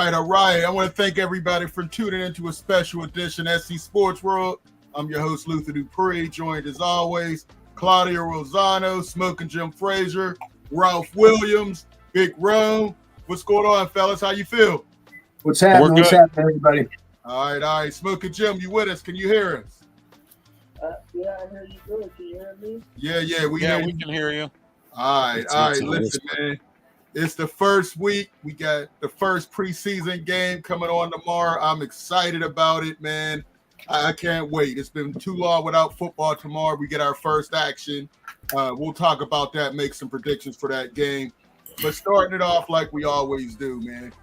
all right. I want to thank everybody for tuning into a special edition of SC Sports World. I'm your host, Luther Dupree, joined as always, Claudia Rosano, Smoking Jim Frazier, Ralph Williams, Big Rome. What's going on, fellas? How you feel? What's happening? What's happening, everybody? All right. Smoking Jim, you with us? Can you hear us? Yeah, I hear you good. Can you hear me? Yeah, we can hear you. All right. Listen, man. It's the first week. We got the first preseason game coming on tomorrow. I'm excited about it, man. I can't wait. It's been too long without football. Tomorrow we get our first action. We'll talk about that, make some predictions for that game. But starting it off like we always do, man.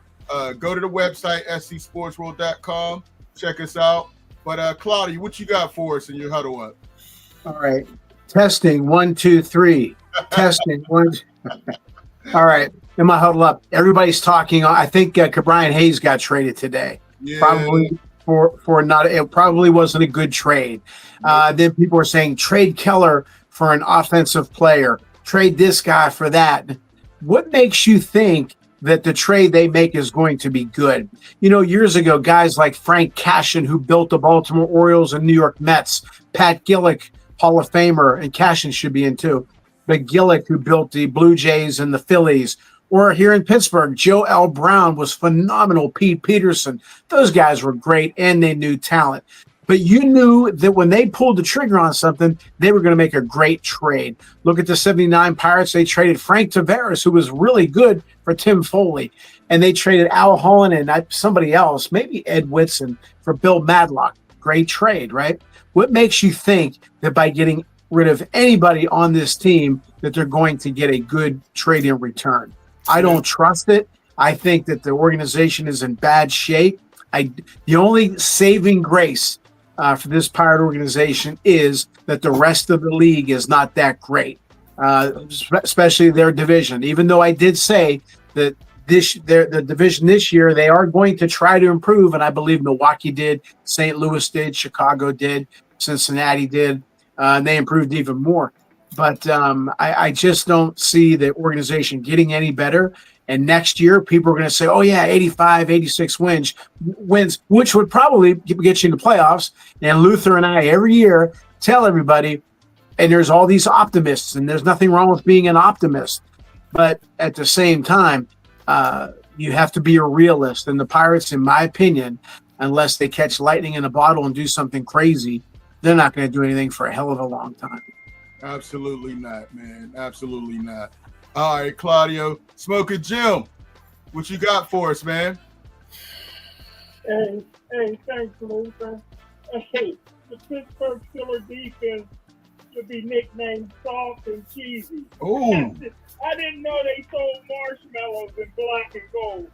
Go to the website, scsportsworld.com. Check us out. But Claudia, what you got for us in your huddle up? All right. Testing, 1, 2, 3. Testing, 1. All right. In my huddle up, everybody's talking. I think Cabrian Hayes got traded today. Yeah. Probably for not. It probably wasn't a good trade. Then people are saying trade Keller for an offensive player. Trade this guy for that. What makes you think that the trade they make is going to be good? You know, years ago, guys like Frank Cashin, who built the Baltimore Orioles and New York Mets, Pat Gillick, Hall of Famer, and Cashin should be in too. But Gillick, who built the Blue Jays and the Phillies, or here in Pittsburgh, Joe L. Brown was phenomenal. Pete Peterson, those guys were great, and they knew talent. But you knew that when they pulled the trigger on something, they were going to make a great trade. Look at the 79 Pirates. They traded Frank Tavares, who was really good, for Tim Foley. And they traded Al Holland and somebody else, maybe Ed Whitson, for Bill Madlock. Great trade, right? What makes you think that by getting rid of anybody on this team that they're going to get a good trade in return? I don't trust it. I think that the organization is in bad shape. The only saving grace for this Pirate organization is that the rest of the league is not that great, especially their division. Even though I did say that the division this year, they are going to try to improve, and I believe Milwaukee did, St. Louis did, Chicago did, Cincinnati did, and they improved even more. But I just don't see the organization getting any better. And next year, people are going to say, oh, yeah, 85, 86 wins, which would probably get you in the playoffs. And Luther and I every year tell everybody, and there's all these optimists, and there's nothing wrong with being an optimist. But at the same time, you have to be a realist. And the Pirates, in my opinion, unless they catch lightning in a bottle and do something crazy, they're not going to do anything for a hell of a long time. Absolutely not, man. Absolutely not. All right, Claudio. Smoking Jim, what you got for us, man? Hey, thanks, Luther. Hey, the Pittsburgh Steelers defense should be nicknamed Soft and Cheesy. Oh. I didn't know they sold marshmallows in black and gold.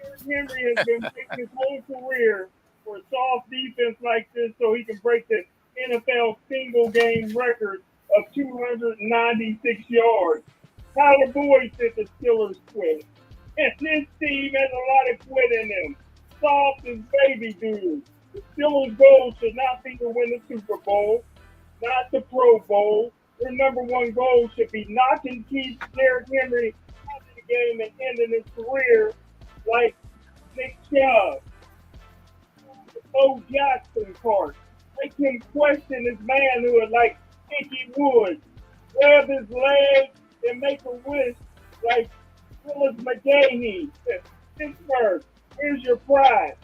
Derrick Henry has been picking his whole career for a soft defense like this so he can break the NFL single game record of 296 yards. Tyler Boyd said the Steelers quit. And this team has a lot of quit in them. Soft as baby dudes. The Steelers' goal should not be to win the Super Bowl, not the Pro Bowl. Their number one goal should be not to keep Derrick Henry out of the game and ending his career like Nick Chubb. The Bo Jackson part. Make him question his man who would like Ickey Woods, grab his leg and make a wish like Willis McGahee. Pittsburgh, here's your prize.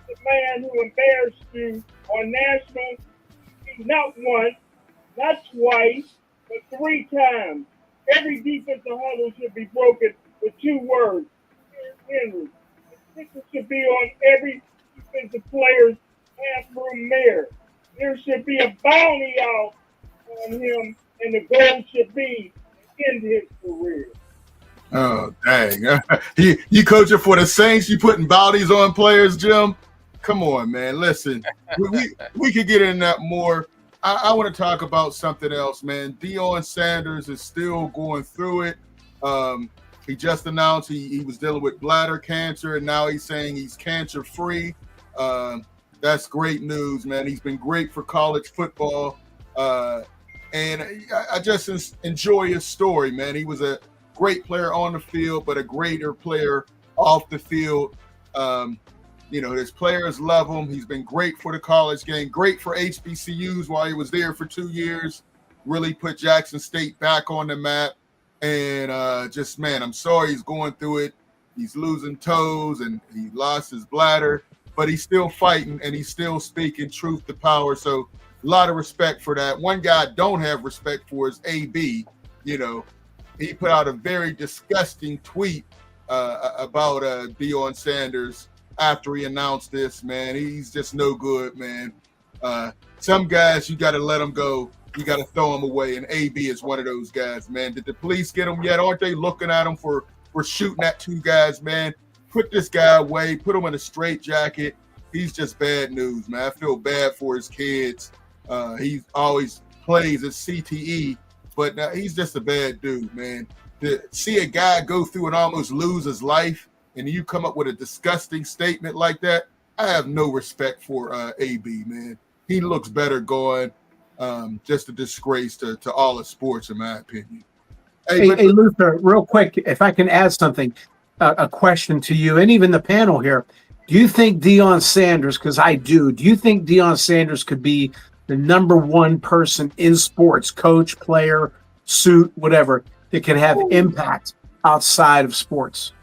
The man who embarrassed you on national TV, not once, not twice, but 3 times. Every defensive huddle should be broken with 2 words. Henry. The picture should be on every defensive player's bathroom mirror. There should be a bounty out on him, and the goal should be to end his career. Oh, dang. You coaching for the Saints? You putting bounties on players, Jim? Come on, man. Listen, we could get in that more. I want to talk about something else, man. Deion Sanders is still going through it. He just announced he was dealing with bladder cancer, and now he's saying he's cancer-free. That's great news, man. He's been great for college football. And I just enjoy his story, man. He was a great player on the field, but a greater player off the field. His players love him. He's been great for the college game, great for HBCUs while he was there for 2 years. Really put Jackson State back on the map. And I'm sorry he's going through it. He's losing toes and he lost his bladder, but he's still fighting and he's still speaking truth to power. So a lot of respect for that. One guy I don't have respect for is AB. He put out a very disgusting tweet about Deion Sanders after he announced this, man. He's just no good, man. Some guys, you got to let them go. You got to throw them away, and AB is one of those guys, man. Did the police get him yet? Aren't they looking at him for shooting at 2 guys, man? Put this guy away. Put him in a straitjacket. He's just bad news, man. I feel bad for his kids. He always plays at CTE, but he's just a bad dude, man. To see a guy go through and almost lose his life, and you come up with a disgusting statement like that, I have no respect for AB, man. He looks better going. Just a disgrace to all of sports, in my opinion. Hey, Luther, real quick, if I can add something, a question to you and even the panel here. Do you think Deion Sanders, because I do you think Deion Sanders could be the number one person in sports, coach, player, suit, whatever, that can have impact outside of sports?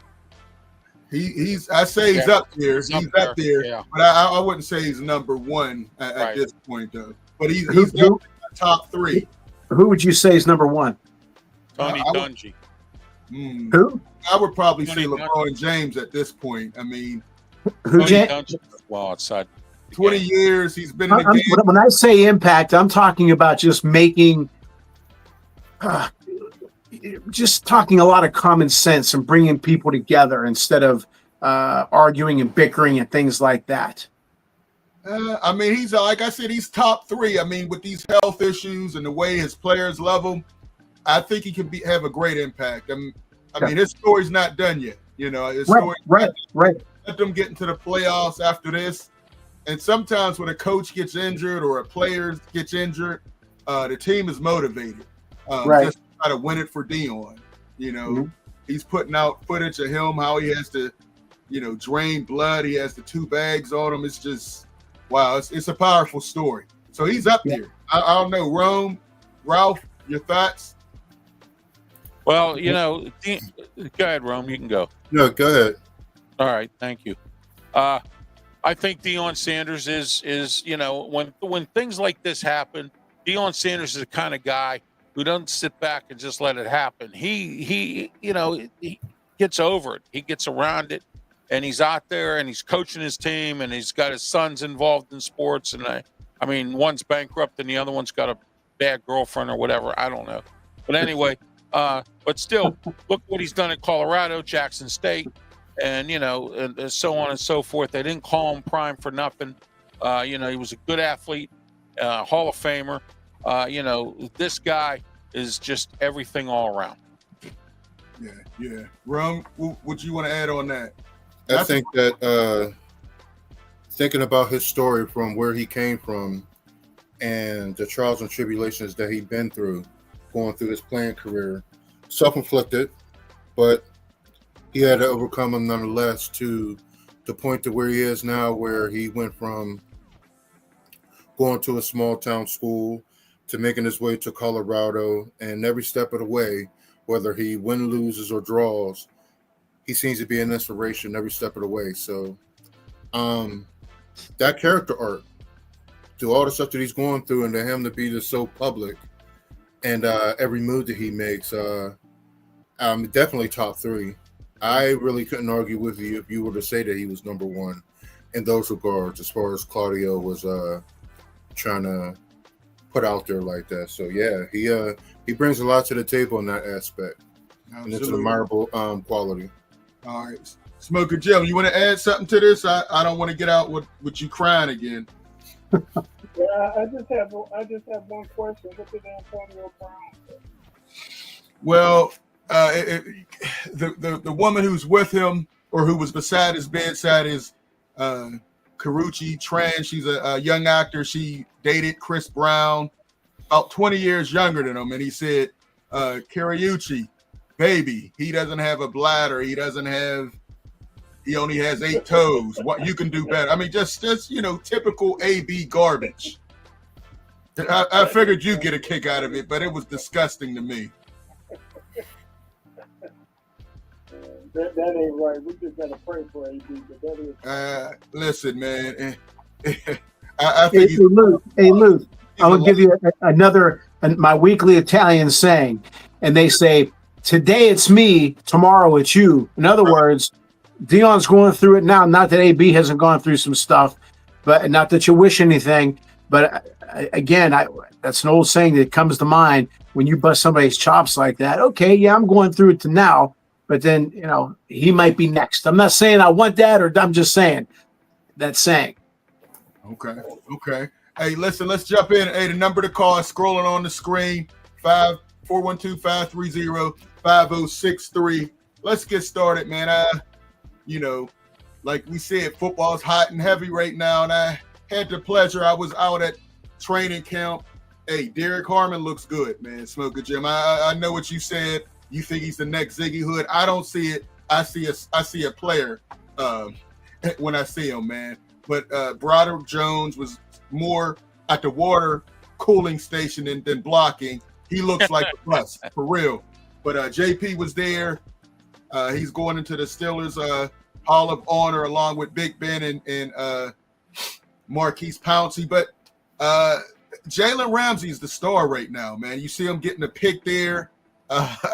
I say he's up there. He's up there. Yeah. But I wouldn't say he's number one at this point, though. But he's definitely top 3. Who would you say is number 1? Tony Dungy. Who? I would probably say Tony LeBron James at this point. I mean, Who? Dungy, well, outside 20 years he's been in the game. When I say impact, I'm talking about just making, just talking a lot of common sense and bringing people together instead of arguing and bickering and things like that. I mean, he's like I said, he's top 3. I mean, with these health issues and the way his players love him, I think he can have a great impact. I mean, his story's not done yet. His story. Right. Let them get into the playoffs after this. And sometimes when a coach gets injured or a player gets injured, the team is motivated. Just to try to win it for Deion. He's putting out footage of him, how he has to, drain blood. He has the 2 bags on him. It's just, wow, it's a powerful story. So he's up there. I don't know, Ralph, your thoughts? Well, go ahead, Rome. You can go. No, go ahead. All right, thank you. I think Deion Sanders is when things like this happen, Deion Sanders is the kind of guy who doesn't sit back and just let it happen. He gets over it. He gets around it, and he's out there and he's coaching his team, and he's got his sons involved in sports. And I mean, one's bankrupt and the other one's got a bad girlfriend or whatever. I don't know, but anyway. But still, look what he's done at Colorado, Jackson State, and and so on and so forth. They didn't call him prime for nothing. He was a good athlete, Hall of Famer. This guy is just everything all around. Yeah. Rum, what you want to add on that? I think that thinking about his story from where he came from and the trials and tribulations that he'd been through, going through his playing career, self-inflicted, but he had to overcome them nonetheless to the point to where he is now, where he went from going to a small town school to making his way to Colorado, and every step of the way, whether he wins, loses, or draws, he seems to be an inspiration every step of the way. So that character arc, to all the stuff that he's going through, and to him to be just so public, and every move that he makes, definitely top 3. I really couldn't argue with you if you were to say that he was number 1 in those regards, as far as Claudio was trying to put out there like that. So yeah, he brings a lot to the table in that aspect. Absolutely. And it's an admirable quality. All right, Smoker Jim, you want to add something to this? I don't want to get out with you crying again. Yeah, I just have one question. What did Antonio Brown say? Well, the woman who's with him or who was beside his bedside is Karrueche Tran. She's a young actor. She dated Chris Brown, about 20 years younger than him. And he said, Karrueche, baby, he doesn't have a bladder. He doesn't have He only has 8 toes. What you can do better? I mean, just typical AB garbage. I figured you'd get a kick out of it, but it was disgusting to me. That ain't right. We just gotta pray for AB. But that is. Listen, man. Hey, I think Luke, I'm gonna give you my weekly Italian saying, and they say, "Today it's me, tomorrow it's you." In other words, Dion's going through it now. Not that AB hasn't gone through some stuff, but not that you wish anything. But again, that's an old saying that comes to mind when you bust somebody's chops like that. Okay, yeah, I'm going through it now, but then he might be next. I'm not saying I want that, or I'm just saying that saying. Okay. Hey, listen, let's jump in. Hey, the number to call is scrolling on the screen, 412-530-5063. Let's get started, man. Like we said, football's hot and heavy right now, and I had the pleasure. I was out at training camp. Hey, Derek Harmon looks good, man. Smoker Jim. I know what you said. You think he's the next Ziggy Hood. I don't see it. I see a player when I see him, man. But Broderick Jones was more at the water cooling station than blocking. He looks like a plus, for real. But JP was there. He's going into the Steelers Hall of Honor along with Big Ben and Marquise Pouncey. But Jalen Ramsey's the star right now, man. You see him getting a pick there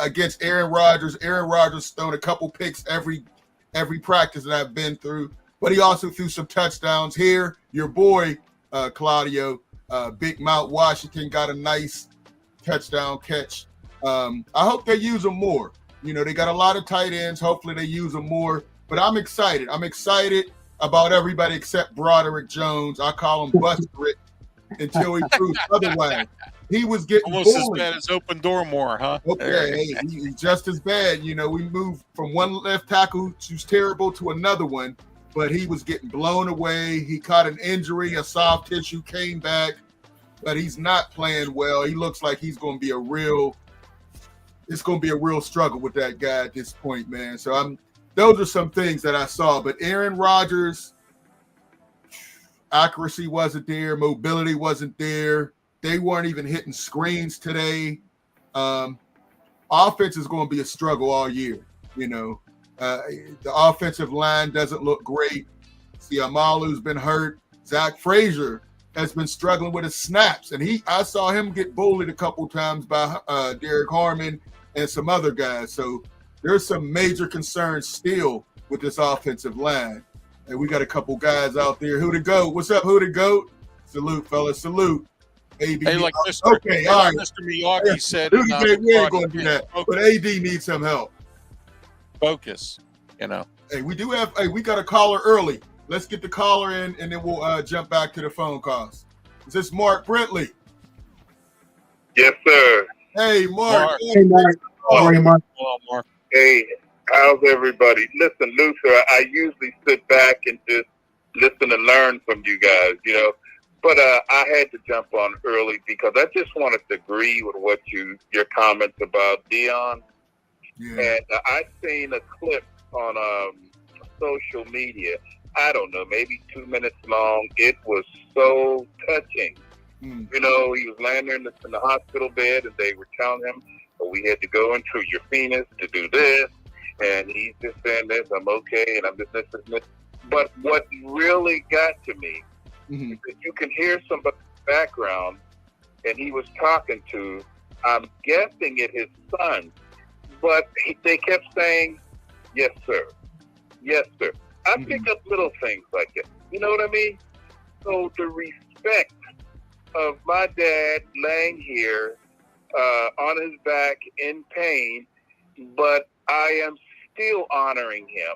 against Aaron Rodgers. Aaron Rodgers thrown a couple picks every practice that I've been through. But he also threw some touchdowns here. Your boy, Claudio, Big Mount Washington, got a nice touchdown catch. I hope they use him more. They got a lot of tight ends. Hopefully they use them more. But I'm excited. I'm excited about everybody except Broderick Jones. I call him Buster until he proves otherwise. He was getting almost bullied. as bad as Open Door Moore, huh? Okay, hey, he's just as bad. We moved from one left tackle who's terrible to another one, but he was getting blown away. He caught an injury, a soft tissue, came back, but he's not playing well. He looks like he's going to be it's going to be a real struggle with that guy at this point, man. So those are some things that I saw. But Aaron Rodgers, accuracy wasn't there, mobility wasn't there. They weren't even hitting screens today. Offense is going to be a struggle all year. The offensive line doesn't look great. Siamalu's been hurt. Zach Frazier has been struggling with his snaps, and I saw him get bullied a couple times by Derek Harmon and some other guys. So there's some major concerns still with this offensive line. And we got a couple guys out there. Who to go? What's up? Who to go? Salute, fellas. Salute. AB. Hey, like Mr. Okay, all right. Mr. Miyagi said, We ain't going to do that. But AD needs some help. Focus. Hey, we got a caller early. Let's get the caller in, and then we'll jump back to the phone calls. Is this Mark Brentley? Yes, sir. Hey, Mark. Hey, Mark. How are you, Mark? Hello, Mark. Hey, how's everybody? Listen, Luther, I usually sit back and just listen and learn from you guys, But I had to jump on early because I just wanted to agree with what your comments about Dion. Yeah. And I seen a clip on social media. I don't know, maybe 2 minutes long. It was so touching. Mm. He was laying there in the hospital bed, and they were telling him, we had to go into your penis to do this. And he's just saying this, I'm okay, and I'm just this. But what really got to me, Mm-hmm. is that you can hear somebody in the background, and he was talking to, I'm guessing it his son, but they kept saying, yes, sir. Yes, sir. I pick up little things like that. You know what I mean? So the respect of my dad laying here on his back in pain, but I am still honoring him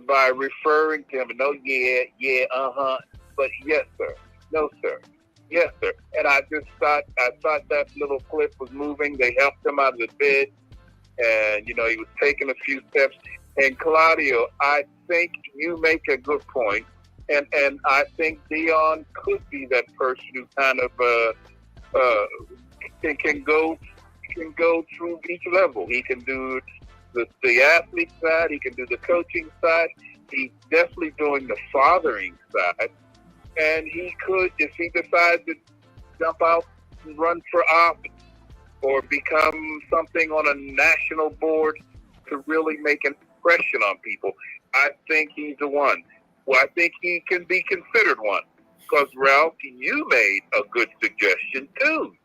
by referring to him. No, yeah, but yes, sir. No, sir. Yes, sir. And I thought that little clip was moving. They helped him out of the bed, and he was taking a few steps. And Claudio, I think you make a good point, and I think Dion could be that person who kind of can go through each level. He can do the athlete side. He can do the coaching side. He's definitely doing the fathering side. And he could, if he decides to jump out and run for office or become something on a national board to really make an impression on people, I think he's the one. Well, I think he can be considered one. Because, Ralph, you made a good suggestion, too.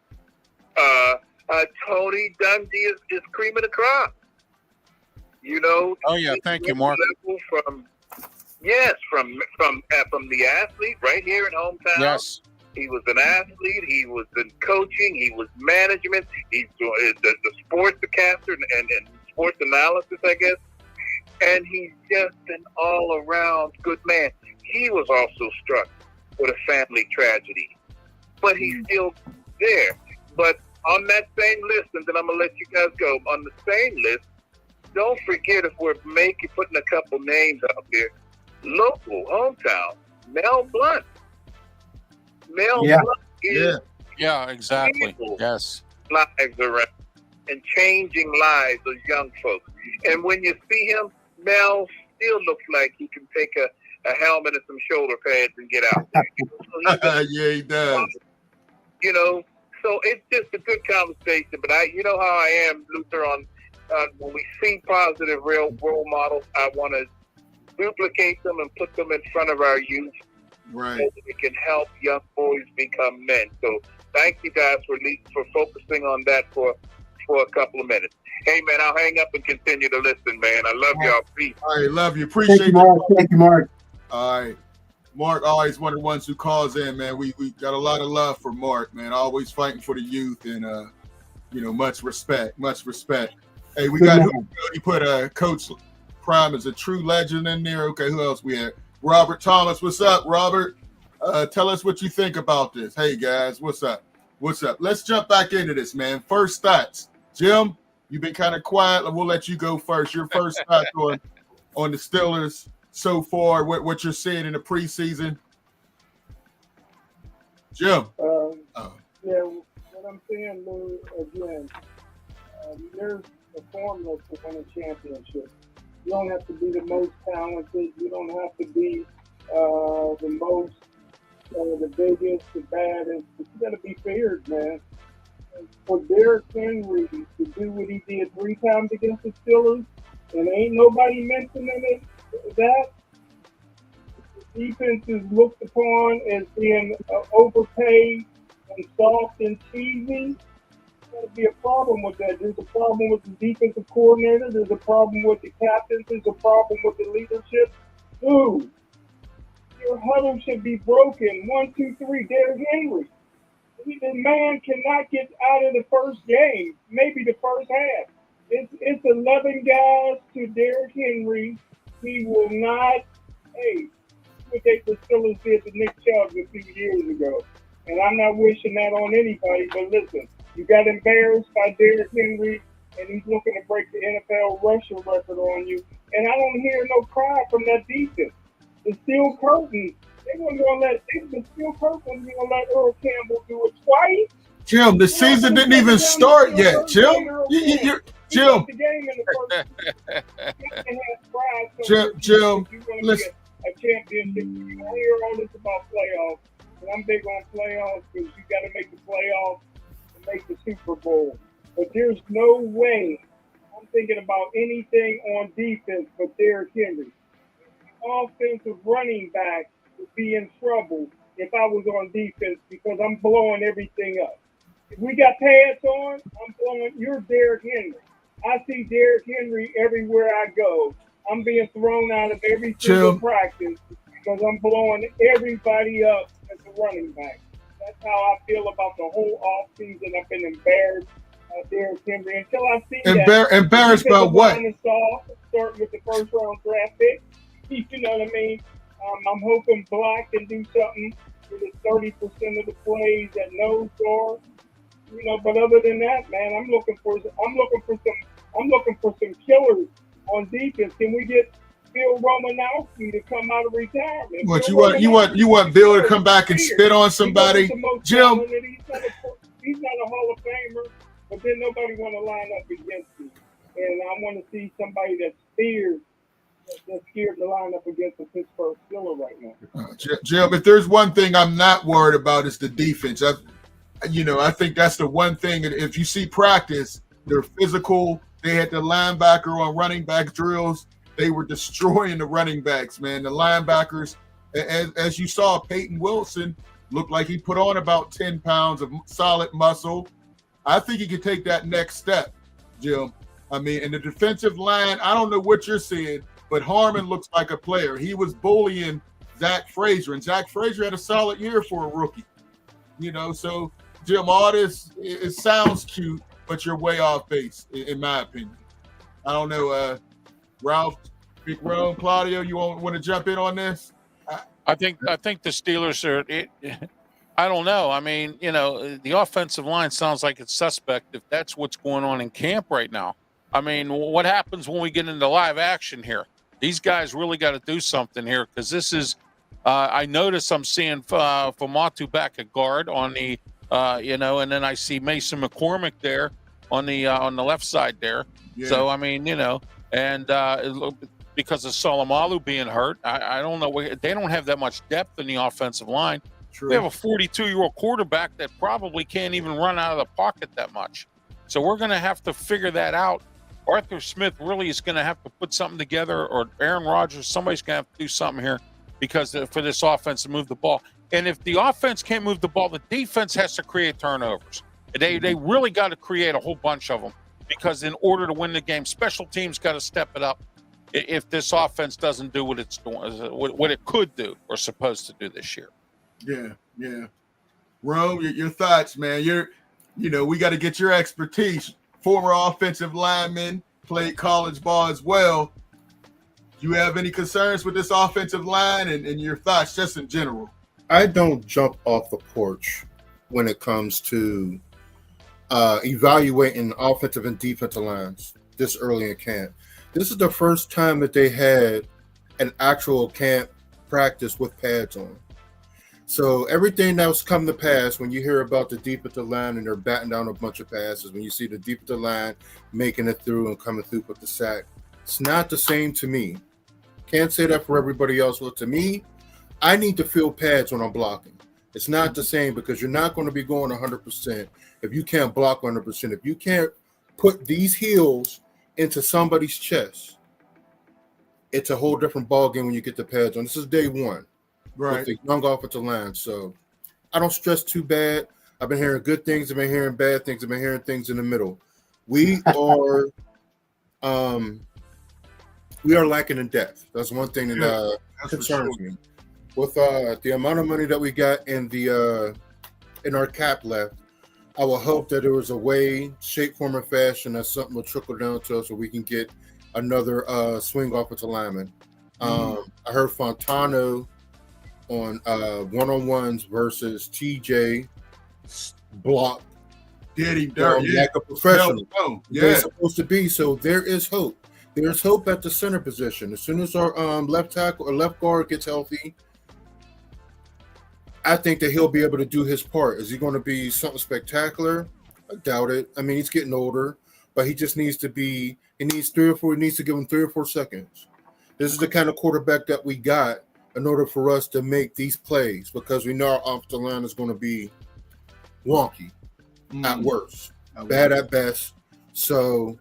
Tony Dungy is cream of the crop. You know. Oh yeah, thank you, Mark. From the athlete right here in hometown. Yes. He was an athlete. He was in coaching. He was management. He's the sportscaster and sports analysis, I guess. And he's just an all-around good man. He was also struck with a family tragedy, but he's still there. But on that same list, and then I'm gonna let you guys go. On the same list, don't forget, if we're putting a couple names out there, local hometown, Mel Blunt. Mel Blunt is Yeah, exactly. Yes. lives around and changing lives of young folks. And when you see him, Mel still looks like he can take a helmet and some shoulder pads and get out there. Yeah, he does. You know, so it's just a good conversation. But you know how I am, Luther, on when we see positive real role models, I want to duplicate them and put them in front of our youth, Right. so that we can help young boys become men. So thank you guys for focusing on that for a couple of minutes. Hey, man, I'll hang up and continue to listen, man. I love y'all. Peace. All right, love you. Appreciate Thank you, Mark. Thank you, Mark. All right. Mark always one of the ones who calls in, man. We got a lot of love for Mark, man. Always fighting for the youth and much respect. Hey, we got he put Coach Prime as a true legend in there. Okay, who else we had? Robert Thomas. What's up, Robert? Tell us what you think about this. Hey guys, what's up? Let's jump back into this, man. First thoughts. Jim, you've been kind of quiet. We'll let you go first. Your first thoughts on the Steelers so far, what you're seeing in the preseason. Jim. Yeah, what I'm saying, Lou, again, there's a formula to win a championship. You don't have to be the most talented. You don't have to be the most, the biggest, the baddest. But you got to be feared, man. For Derrick Henry to do what he did 3 times against the Steelers, and ain't nobody mentioning that, the defense is looked upon as being overpaid and soft and cheesy. There's got to be a problem with that. There's a problem with the defensive coordinator. There's a problem with the captains. There's a problem with the leadership. Dude, your huddle should be broken. 1, 2, 3, Derrick Henry. The man cannot get out of the first game, maybe the first half. It's 11 guys to Derrick Henry. He will not, what the Steelers did to Nick Chubb a few years ago. And I'm not wishing that on anybody, but listen, you got embarrassed by Derrick Henry, and he's looking to break the NFL rushing record on you. And I don't hear no cry from that defense. The steel curtain. They weren't going to let Earl Campbell do it twice. Jim, the season didn't even start yet. Jim, Jim. The game in the first Jim, listen. A championship. You don't hear all this about playoffs. And I'm big on playoffs because you got to make the playoffs to make the Super Bowl. But there's no way I'm thinking about anything on defense but Derrick Henry. Offensive running back would be in trouble if I was on defense because I'm blowing everything up. If we got pads on, I'm blowing. You're Derrick Henry. I see Derrick Henry everywhere I go. I'm being thrown out of every single practice because I'm blowing everybody up as a running back. That's how I feel about the whole offseason. I've been embarrassed by Derrick Henry until I see that. Embarrassed by what? Starting with the first round draft pick. You know what I mean? I'm hoping Black can do something with his 30% of the plays at nose guard. You know, but other than that, man, I'm looking for some killers on defense. Can we get Bill Romanowski to come out of retirement? What you want Bill to come back and spit on somebody? Jim, he's not a Hall of Famer, but then nobody want to line up against him. And I want to see somebody that's feared that's scared to line up against the Pittsburgh Steelers right now. Jim, if there's one thing I'm not worried about, is the defense. I think that's the one thing. If you see practice, they're physical. They had the linebacker on running back drills. They were destroying the running backs, man. The linebackers, as you saw, Peyton Wilson looked like he put on about 10 pounds of solid muscle. I think he could take that next step, Jim. I mean, in the defensive line, I don't know what you're seeing, but Harmon looks like a player. He was bullying Zach Frazier, and Zach Frazier had a solid year for a rookie. So, Jim, all this, it sounds cute, but you're way off base, in my opinion. I don't know, Ralph, Big Rome, Claudio, you want to jump in on this? I think the Steelers are. I don't know. I mean, the offensive line sounds like it's suspect if that's what's going on in camp right now. I mean, what happens when we get into live action here? These guys really got to do something here, because this is. I notice I'm seeing Famatu back at guard on the, and then I see Mason McCormick there on the left side there. Yeah. So I mean, and because of Solomalu being hurt, I don't know. They don't have that much depth in the offensive line. True. We have a 42-year-old quarterback that probably can't even run out of the pocket that much. So we're going to have to figure that out. Arthur Smith really is going to have to put something together, or Aaron Rodgers, somebody's going to have to do something here, because for this offense to move the ball. And if the offense can't move the ball, the defense has to create turnovers. They really got to create a whole bunch of them, because in order to win the game, special teams got to step it up if this offense doesn't do what it's doing, what it could do or supposed to do this year. Yeah. Rome, your thoughts, man. We got to get your expertise. Former offensive lineman, played college ball as well. Do you have any concerns with this offensive line and your thoughts just in general? I don't jump off the porch when it comes to evaluating offensive and defensive lines this early in camp. This is the first time that they had an actual camp practice with pads on. So everything that was come to pass, when you hear about the defensive line and they're batting down a bunch of passes, when you see the defensive line making it through and coming through with the sack, it's not the same to me. Can't say that for everybody else, but to me, I need to feel pads when I'm blocking. It's not the same, because you're not going to be going 100% if you can't block 100%. If you can't put these heels into somebody's chest, it's a whole different ballgame when you get the pads on. This is day one. Right. With the young offensive line. So I don't stress too bad. I've been hearing good things. I've been hearing bad things. I've been hearing things in the middle. We are lacking in depth. That's one thing that concerns me. With the amount of money that we got in our cap left, I will hope that there was a way, shape, form, and fashion that something will trickle down to us so we can get another swing offensive lineman. I heard Fontano on one-on-ones versus TJ block. Did he dirt? Like a professional. They're supposed to be. So there is hope. There's hope at the center position. As soon as our left tackle or left guard gets healthy, I think that he'll be able to do his part. Is he going to be something spectacular? I doubt it. I mean, he's getting older, but he just needs to be. He needs to give him 3 or 4 seconds. This is the kind of quarterback that we got in order for us to make these plays, because we know our offensive line is going to be wonky at worst, bad at best. So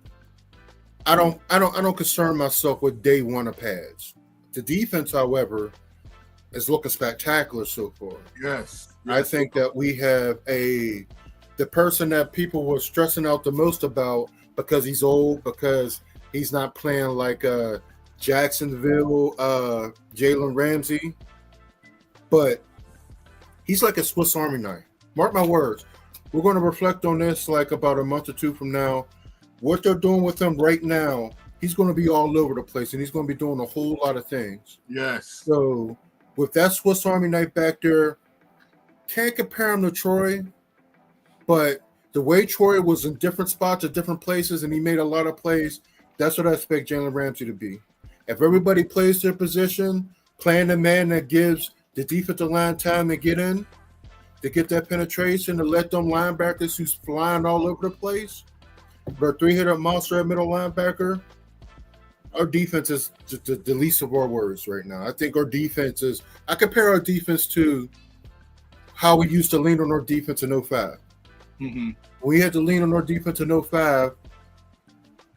I don't concern myself with day one of pads. The defense, however, is looking spectacular so far. Yes. I think that we have the person that people were stressing out the most about, because he's old, because he's not playing like Jacksonville, Jalen Ramsey, but he's like a Swiss Army knife. Mark my words. We're going to reflect on this like about a month or 2 from now. What they're doing with him right now, he's going to be all over the place, and he's going to be doing a whole lot of things. Yes. So with that Swiss Army knife back there, can't compare him to Troy, but the way Troy was in different spots at different places and he made a lot of plays, that's what I expect Jalen Ramsey to be. If everybody plays their position, playing the man that gives the defensive line time to get in, to get that penetration, to let them linebackers who's flying all over the place, but a 3-hitter monster at middle linebacker, our defense is the least of our worries right now. I think our defense is. I compare our defense to how we used to lean on our defense in 05. Mm-hmm. We had to lean on our defense in 05.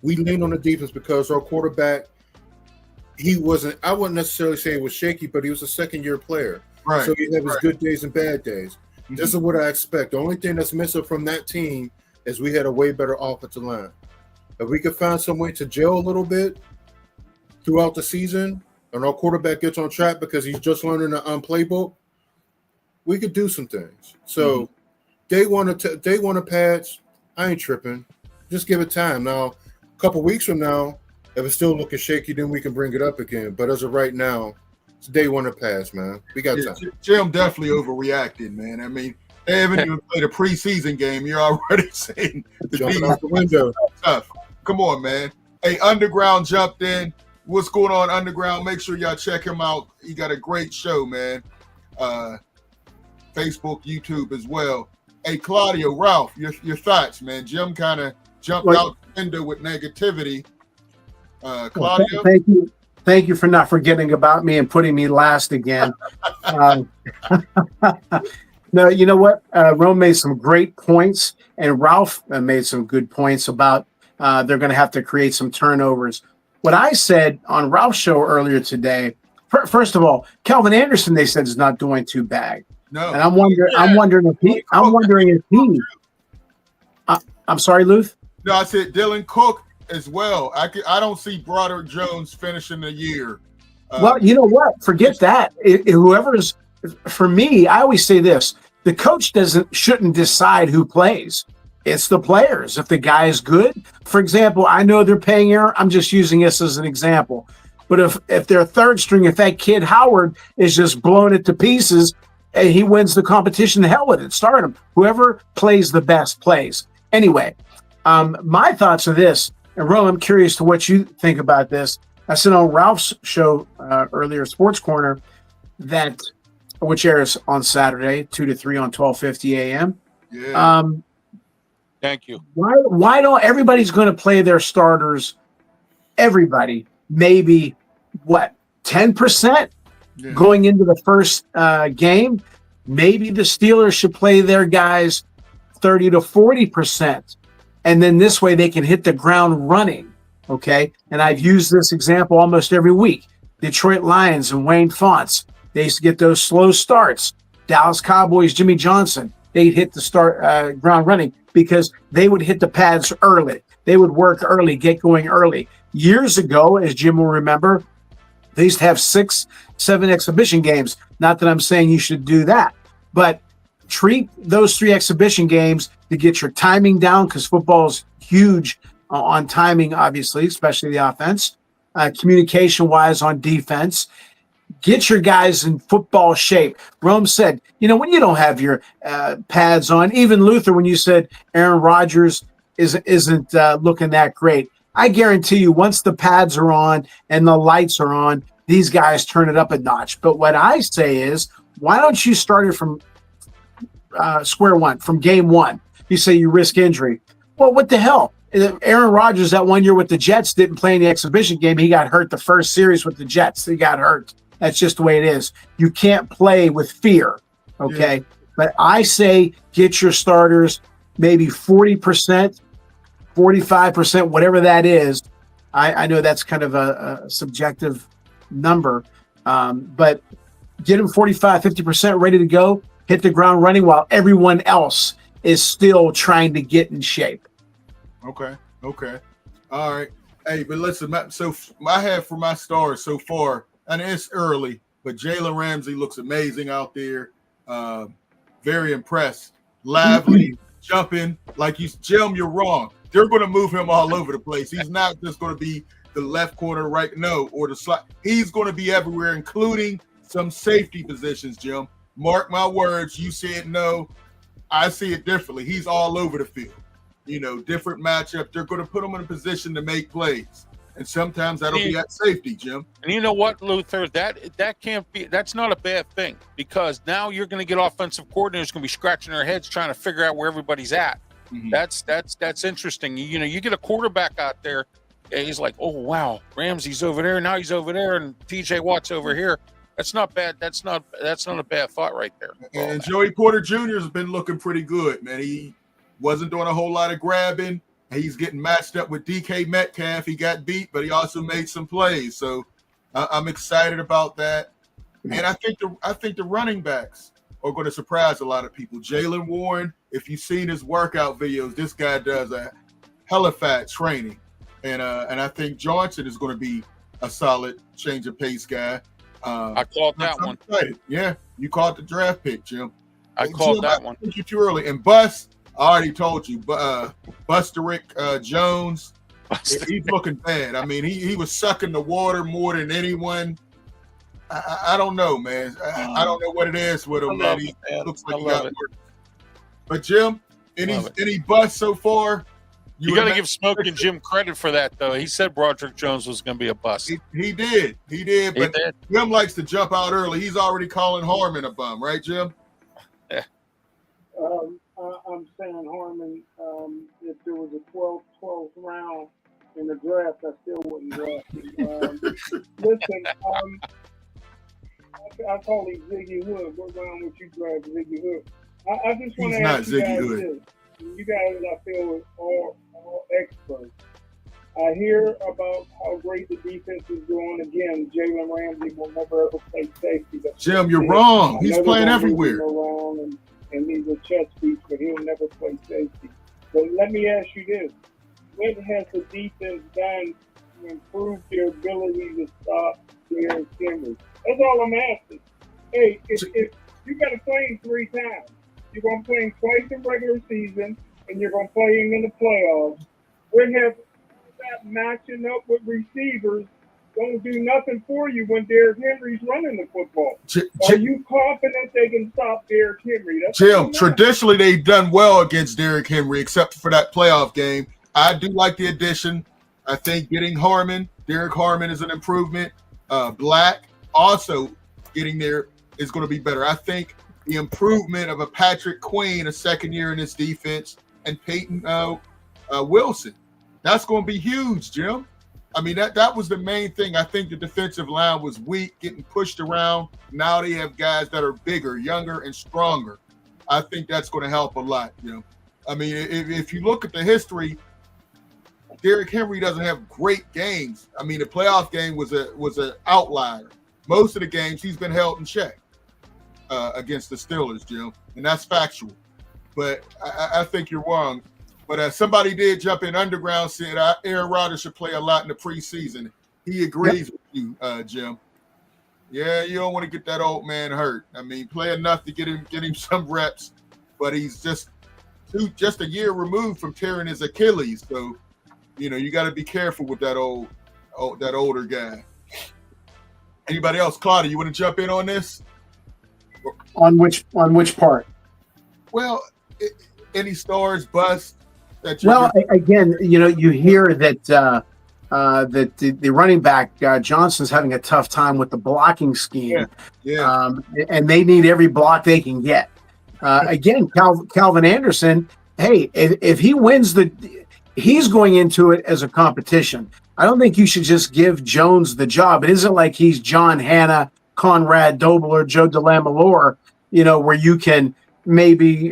We leaned on the defense because our quarterback, he wasn't, I wouldn't necessarily say it was shaky, but he was a second-year player. Right. So he had his good days and bad days. Mm-hmm. This is what I expect. The only thing that's missing from that team is we had a way better offensive line. If we could find some way to gel a little bit throughout the season and our quarterback gets on track because he's just learning the playbook, we could do some things. So they want to pads. I ain't tripping. Just give it time. Now, a couple weeks from now, if it's still looking shaky, then we can bring it up again. But as of right now, it's day one of pass, man. We got time. Jim definitely overreacted, man. I mean, they haven't even played a preseason game. You're already saying the Jumping out the window. Tough. Come on, man. Hey, Underground jumped in. What's going on, Underground? Make sure y'all check him out. He got a great show, man. Facebook, YouTube as well. Hey, Claudio, Ralph, your thoughts, man. Jim kind of jumped out the window with negativity. Claudio? Thank you for not forgetting about me and putting me last again. No, you know what? Rome made some great points, and Ralph made some good points about they're going to have to create some turnovers. What I said on Ralph's show earlier today, first of all, Kelvin Anderson, they said, is not doing too bad. No. And I'm wondering if he. I'm sorry, Luth. No, I said Dylan Cook as well. I don't see Broderick Jones finishing the year. Well, you know what? Forget that. Whoever's, for me, I always say this: the coach shouldn't decide who plays. It's the players. If the guy is good, for example, I know they're paying Aaron. I'm just using this as an example. But if they're third string, if that kid Howard is just blowing it to pieces, and he wins the competition, the hell with it. Start him. Whoever plays the best plays. Anyway, my thoughts are this. And Ro, I'm curious to what you think about this. I said on Ralph's show earlier, Sports Corner, which airs on Saturday, 2 to 3 on 12:50 a.m. Yeah. Thank you. Why don't everybody's going to play their starters? Everybody, maybe 10%? Yeah. Going into the first game, maybe the Steelers should play their guys 30 to 40%. And then this way they can hit the ground running, okay? And I've used this example almost every week. Detroit Lions and Wayne Fonts, they used to get those slow starts. Dallas Cowboys, Jimmy Johnson, they'd hit the ground running because they would hit the pads early. They would work early, get going early. Years ago, as Jim will remember, they used to have 6-7 exhibition games. Not that I'm saying you should do that, but treat those 3 exhibition games to get your timing down, because football is huge on timing, obviously, especially the offense, communication-wise on defense. Get your guys in football shape. Rome said, when you don't have your pads on, even Luther, when you said Aaron Rodgers isn't looking that great, I guarantee you, once the pads are on and the lights are on, these guys turn it up a notch. But what I say is, why don't you start it from square one, from game one? You say you risk injury. Well, what the hell? Aaron Rodgers that one year with the Jets didn't play in the exhibition game. He got hurt the first series with the Jets. He got hurt. That's just the way it is. You can't play with fear, okay? Yeah. But I say get your starters maybe 40%, 45%, whatever that is. I know that's kind of a subjective number, but get them 45, 50% ready to go, hit the ground running while everyone else is still trying to get in shape. Okay. All right. Hey, but listen, so I have for my stars so far, and it's early, but Jalen Ramsey looks amazing out there. Very impressed. Lively, jumping. Jim, you're wrong. They're going to move him all over the place. He's not just going to be the left corner, right? No, or the slot. He's going to be everywhere, including some safety positions, Jim. Mark my words. You said no. I see it differently. He's all over the field. Different matchup. They're going to put him in a position to make plays. And sometimes that'll be at safety, Jim. And you know what, Luther? That can't be. That's not a bad thing, because now you're going to get offensive coordinators going to be scratching their heads trying to figure out where everybody's at. Mm-hmm. That's interesting. You get a quarterback out there And he's like, oh wow, Ramsey's over there, now he's over there, and TJ Watt's over here. That's not bad. That's not a bad thought right there. And Joey Porter Jr. has been looking pretty good, man. He wasn't doing a whole lot of grabbing. He's getting matched up with DK Metcalf. He got beat, but he also made some plays. So I'm excited about that. And I think the running backs are going to surprise a lot of people. Jaylen Warren, if you've seen his workout videos, this guy does a hella fat training. And I think Johnson is going to be a solid change of pace guy. I called that one. Excited. Yeah, you called the draft pick, Jim. I called that one. You too early. And Bus, I already told you, Busterick Jones, he's looking bad. I mean, he was sucking the water more than anyone. I don't know, man. I don't know what it is with him, man. He looks like he got work. But Jim, any Bus so far? You got to give Smoking Jim credit for that, though. He said Broderick Jones was going to be a bust. He did. But Jim likes to jump out early. He's already calling Harmon a bum, right, Jim? Yeah. I'm saying Harmon, if there was a 12th round in the draft, I still wouldn't draft him. Listen, I call him Ziggy Hood. What round would you draft Ziggy Hood? I just want to ask you guys this. You guys, I feel, are all experts. I hear about how great the defense is doing. Again, Jalen Ramsey will never ever play safety. Jim, you're wrong. He's playing everywhere. And he's a chess piece, but he'll never play safety. But let me ask you this. What has the defense done to improve their ability to stop Derrick Henry? That's all I'm asking. Hey, if you got to play him 3 times, you're going to play him twice in regular season, and you're going to play him in the playoffs. We have that matching up with receivers don't do nothing for you when Derrick Henry's running the football. Are you confident they can stop Derrick Henry? Jim, traditionally they've done well against Derrick Henry, except for that playoff game. I do like the addition. I think getting Derrick Harmon is an improvement. Black also getting there is going to be better. I think the improvement of a Patrick Queen, a second year in this defense, and Peyton Wilson, that's going to be huge, Jim. I mean, that was the main thing. I think the defensive line was weak, getting pushed around. Now they have guys that are bigger, younger, and stronger. I think that's going to help a lot, Jim. I mean, if you look at the history, Derrick Henry doesn't have great games. I mean, the playoff game was an outlier. Most of the games he's been held in check against the Steelers, Jim, and that's factual. But I think you're wrong. But somebody did jump in underground, said Aaron Rodgers should play a lot in the preseason. He agrees with you, Jim. Yeah, you don't want to get that old man hurt. I mean, play enough to get him some reps, but he's just a year removed from tearing his Achilles. So, you got to be careful with that older guy. Anybody else, Claudia? You want to jump in on this? On which part? Well, any stars, bust. Again, you hear that that the running back Johnson's having a tough time with the blocking scheme, and they need every block they can get. Again, Calvin Anderson. Hey, if he wins he's going into it as a competition. I don't think you should just give Jones the job. It isn't like he's John Hanna, Conrad Dobler, Joe DeLamelore, where you can maybe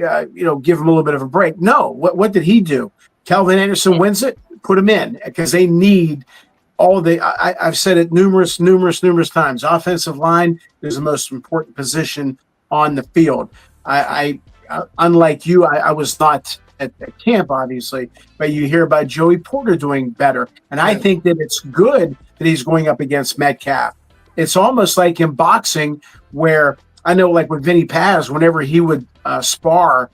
give him a little bit of a break. No, what did he do? Calvin Anderson wins it, put him in, because they need all the. I've said it numerous times. Offensive line is the most important position on the field. I unlike you, I was not at camp, obviously, but you hear about Joey Porter doing better, and I think that it's good that he's going up against Metcalf. It's almost like in boxing, where I know, like with Vinny Paz, whenever he would spar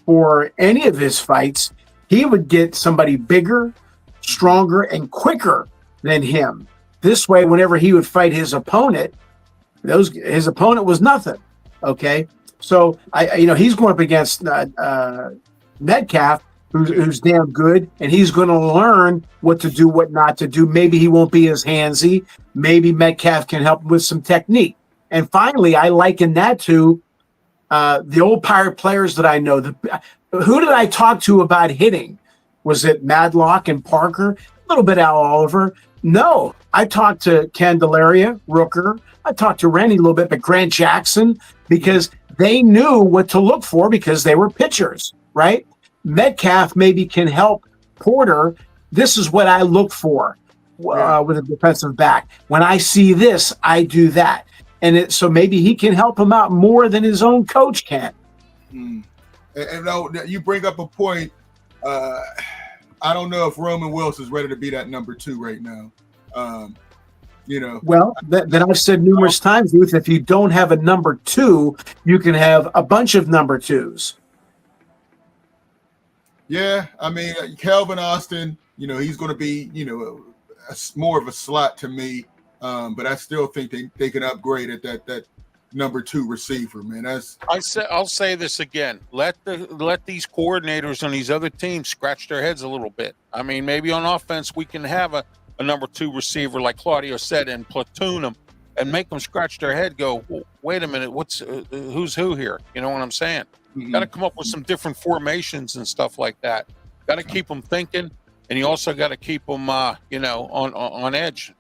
for any of his fights, he would get somebody bigger, stronger, and quicker than him. This way, whenever he would fight his opponent, his opponent was nothing. Okay, so he's going up against Metcalf, who's damn good, and he's going to learn what to do, what not to do. Maybe he won't be as handsy. Maybe Metcalf can help him with some technique. And finally, I liken that to the old Pirate players that I know. Who did I talk to about hitting? Was it Madlock and Parker? little bit Al Oliver. No, I talked to Candelaria, Rooker. I talked to Randy a little bit, but Grant Jackson, because they knew what to look for because they were pitchers, right? Metcalf maybe can help Porter. This is what I look for with a defensive back. When I see this, I do that. And so maybe he can help him out more than his own coach can. And you bring up a point. I don't know if Roman Wilson's ready to be that number 2 right now. Well, that I've said numerous times, Ruth, if you don't have a number 2, you can have a bunch of number 2s. Yeah, I mean, Calvin Austin, he's going to be, more of a slot to me. But I still think they can upgrade at that number 2 receiver, man. I'll say this again. Let these coordinators on these other teams scratch their heads a little bit. I mean, maybe on offense we can have a number 2 receiver like Claudio said and platoon them and make them scratch their head. Go, wait a minute, who's who here? You know what I'm saying? Mm-hmm. Got to come up with some different formations and stuff like that. Got to keep them thinking, and you also got to keep them, on edge.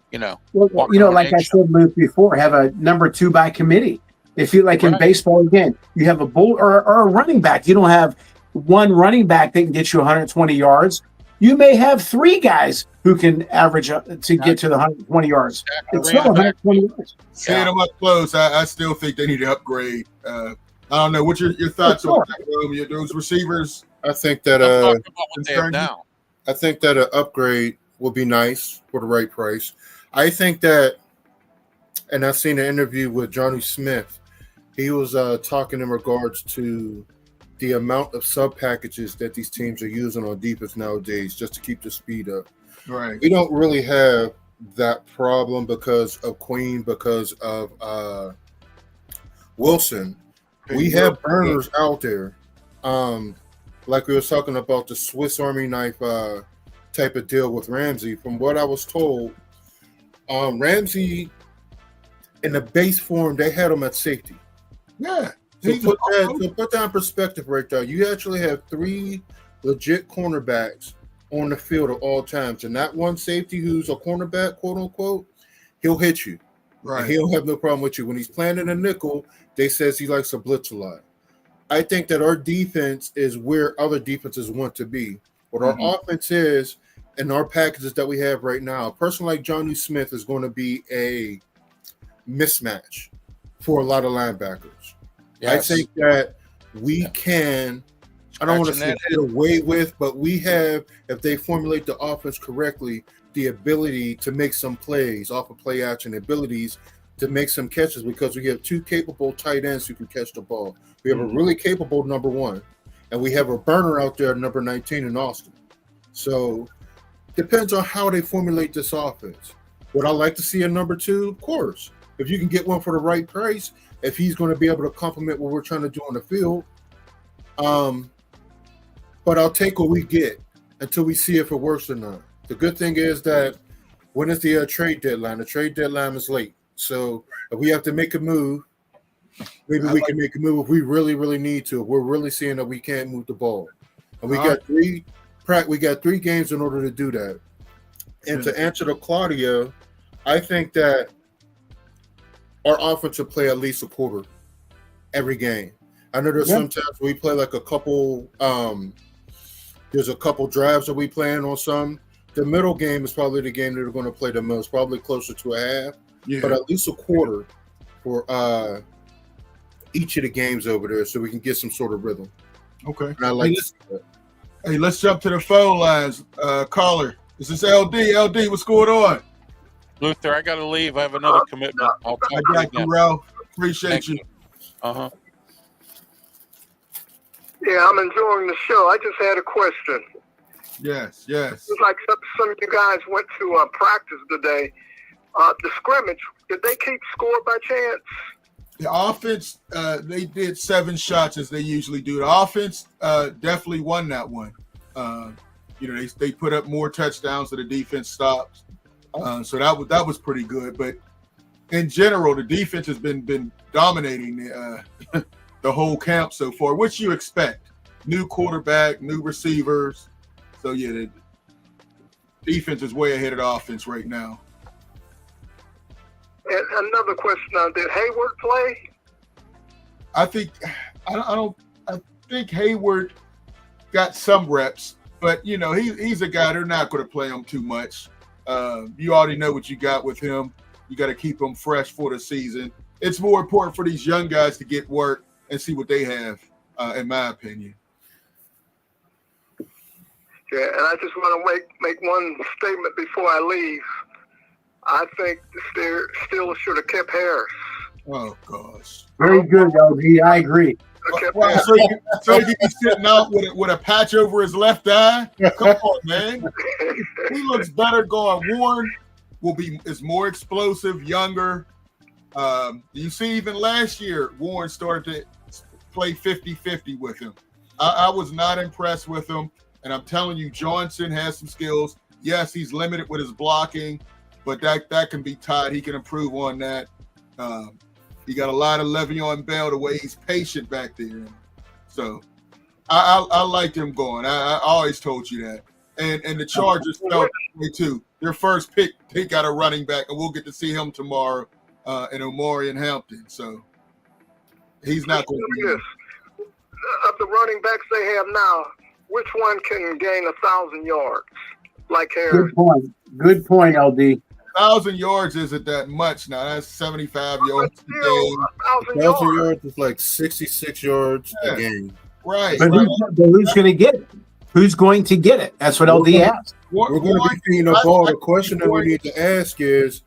Well, like I said before, have a number 2 by committee. If you like in baseball, again, you have a bull or a running back. You don't have one running back that can get you 120 yards. You may have 3 guys who can average up to get to the 120 yards. It's still 120 yards. Seeing them up close, I still think they need to upgrade. I don't know. What's your thoughts on those receivers? I think that I think that an upgrade will be nice for the right price. I think that, and I've seen an interview with Johnny Smith. He was talking in regards to the amount of sub packages that these teams are using on defense nowadays just to keep the speed up. Right. We don't really have that problem because of Queen, because of Wilson. We have burners out there. Like we were talking about the Swiss Army knife type of deal with Ramsey. From what I was told, Ramsey in the base form, they had him at safety. Yeah. So put that in perspective right there. You actually have 3 legit cornerbacks on the field at all times. And that one safety who's a cornerback, quote unquote, he'll hit you. Right. And he'll have no problem with you. When he's playing in a nickel, they says he likes to blitz a lot. I think that our defense is where other defenses want to be. What our offense is and our packages that we have right now, a person like Johnny Smith is going to be a mismatch for a lot of linebackers. Yes. I think that we can, I don't want to say get away with, but we have, if they formulate the offense correctly, the ability to make some plays off of play action, abilities to make some catches because we have 2 capable tight ends who can catch the ball. We have a really capable number 1, and we have a burner out there, number 19 in Austin. So depends on how they formulate this offense. Would I like to see a number 2? Of course. If you can get one for the right price, if he's going to be able to complement what we're trying to do on the field. But I'll take what we get until we see if it works or not. The good thing is that when is the trade deadline? The trade deadline is late. So if we have to make a move, maybe we can make a move if we really, really need to. We're really seeing that we can't move the ball. And we got 3 games in order to do that. And to answer to Claudia, I think that our offense will play at least a quarter every game. I know there's sometimes we play like a couple there's a couple drives that we plan on some. The middle game is probably the game that we're going to play the most, probably closer to a half. Yeah. But at least a quarter for each of the games over there so we can get some sort of rhythm. Okay. And I like Hey, let's jump to the phone lines. Caller, is this LD? LD, what's going on? Luther, I got to leave. I have another commitment. I got you, Ralph. Appreciate you. Uh-huh. Yeah, I'm enjoying the show. I just had a question. Yes. It's like some of you guys went to practice today. The scrimmage, did they keep score by chance? The offense, they did 7 shots as they usually do. The offense definitely won that one. They put up more touchdowns than the defense stopped. So that was pretty good. But in general, the defense has been dominating the whole camp so far, which you expect. New quarterback, new receivers. So, yeah, defense is way ahead of the offense right now. And another question: did Hayward play? I think Hayward got some reps, but he's a guy they're not going to play him too much. You already know what you got with him. You got to keep him fresh for the season. It's more important for these young guys to get work and see what they have, in my opinion. Yeah, and I just want to make one statement before I leave. I think the Steelers should have kept Harris. Oh gosh. Very good, LD. I agree. Well, so you be sitting out with a patch over his left eye? Come on, man. He looks better going. Warren is more explosive, younger. You see, even last year, Warren started to play 50-50 with him. I was not impressed with him, and I'm telling you, Johnson has some skills. Yes, he's limited with his blocking, but that can be tied. He can improve on that. He got a lot of Le'Veon Bell, the way he's patient back there. So I liked him going. I always told you that. And the Chargers felt that way too. Their first pick, they got a running back, and we'll get to see him tomorrow in Omari and Hampton. So he's not going to be this. Of the running backs they have now, which one can gain 1,000 yards like Harris? Good point, LD. 1,000 yards isn't that much now. That's 75 yards a game. 1,000 yards is like 66 yards a game. Right. But who's going to get it? Who's going to get it? That's what LD asked. We're going to be feeding the ball. The question that we need to ask is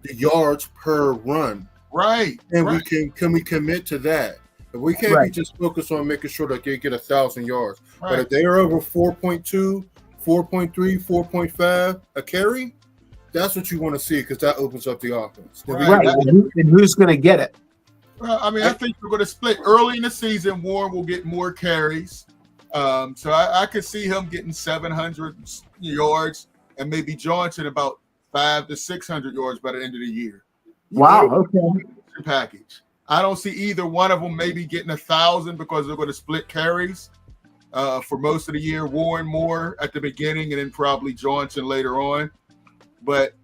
the yards per run. Right. And can we commit to that? If we can't be just focused on making sure that they get 1,000 yards. Right. But if they are over 4.2, 4.3, 4.5 a carry, that's what you want to see because that opens up the offense. Right. And who's going to get it? Well, I mean, I think we're going to split early in the season. Warren will get more carries. So I could see him getting 700 yards and maybe Johnson about 500 to 600 yards by the end of the year. Wow. Okay. Package. I don't see either one of them maybe getting 1,000 because they're going to split carries for most of the year. Warren more at the beginning and then probably Johnson later on. But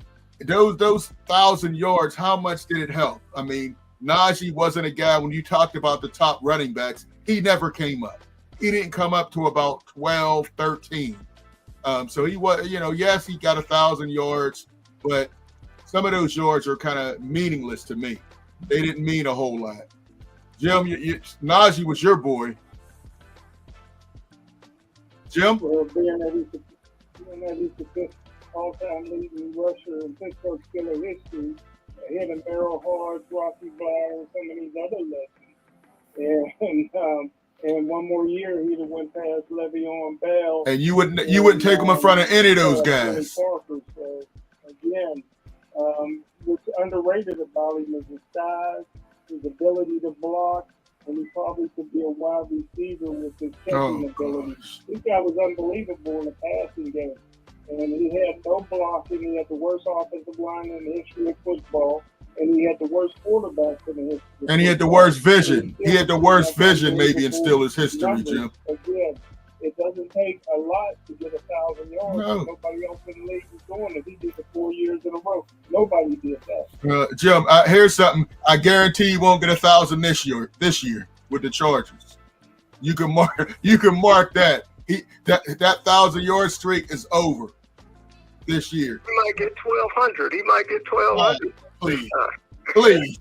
those 1,000 yards, how much did it help? I mean, Najee wasn't a guy when you talked about the top running backs. He never came up. He didn't come up to about 12, 13. So he was, yes, he got 1,000 yards, but some of those yards are kind of meaningless to me. They didn't mean a whole lot. Jim, Najee was your boy. Jim? Well, being that he's the fifth all-time leading rusher in Pittsburgh Steelers history, hit him Merrill Hard, Rocky Bleier, and some of these other legends. And one more year, he'd have went past Le'Veon Bell. And you wouldn't take him in front of any of those guys. Parker. So again, what's underrated about him is his size, his ability to block, and he probably could be a wide receiver with his catching ability. Gosh. This guy was unbelievable in the passing game. And he had no blocking. He had the worst offensive line in the history of football. And he had the worst quarterbacks in the history. And he had the worst vision. He had the worst vision maybe in Steelers history, Jim. Again, it doesn't take a lot to get 1,000 yards. No. Nobody else in the league is doing it. He did it 4 years in a row. Nobody did that. Jim, here's something. I guarantee you won't get 1,000 this year with the Chargers. You can mark that. That 1,000-yard streak is over this year. He might get 1,200. He might get 1,200. Please.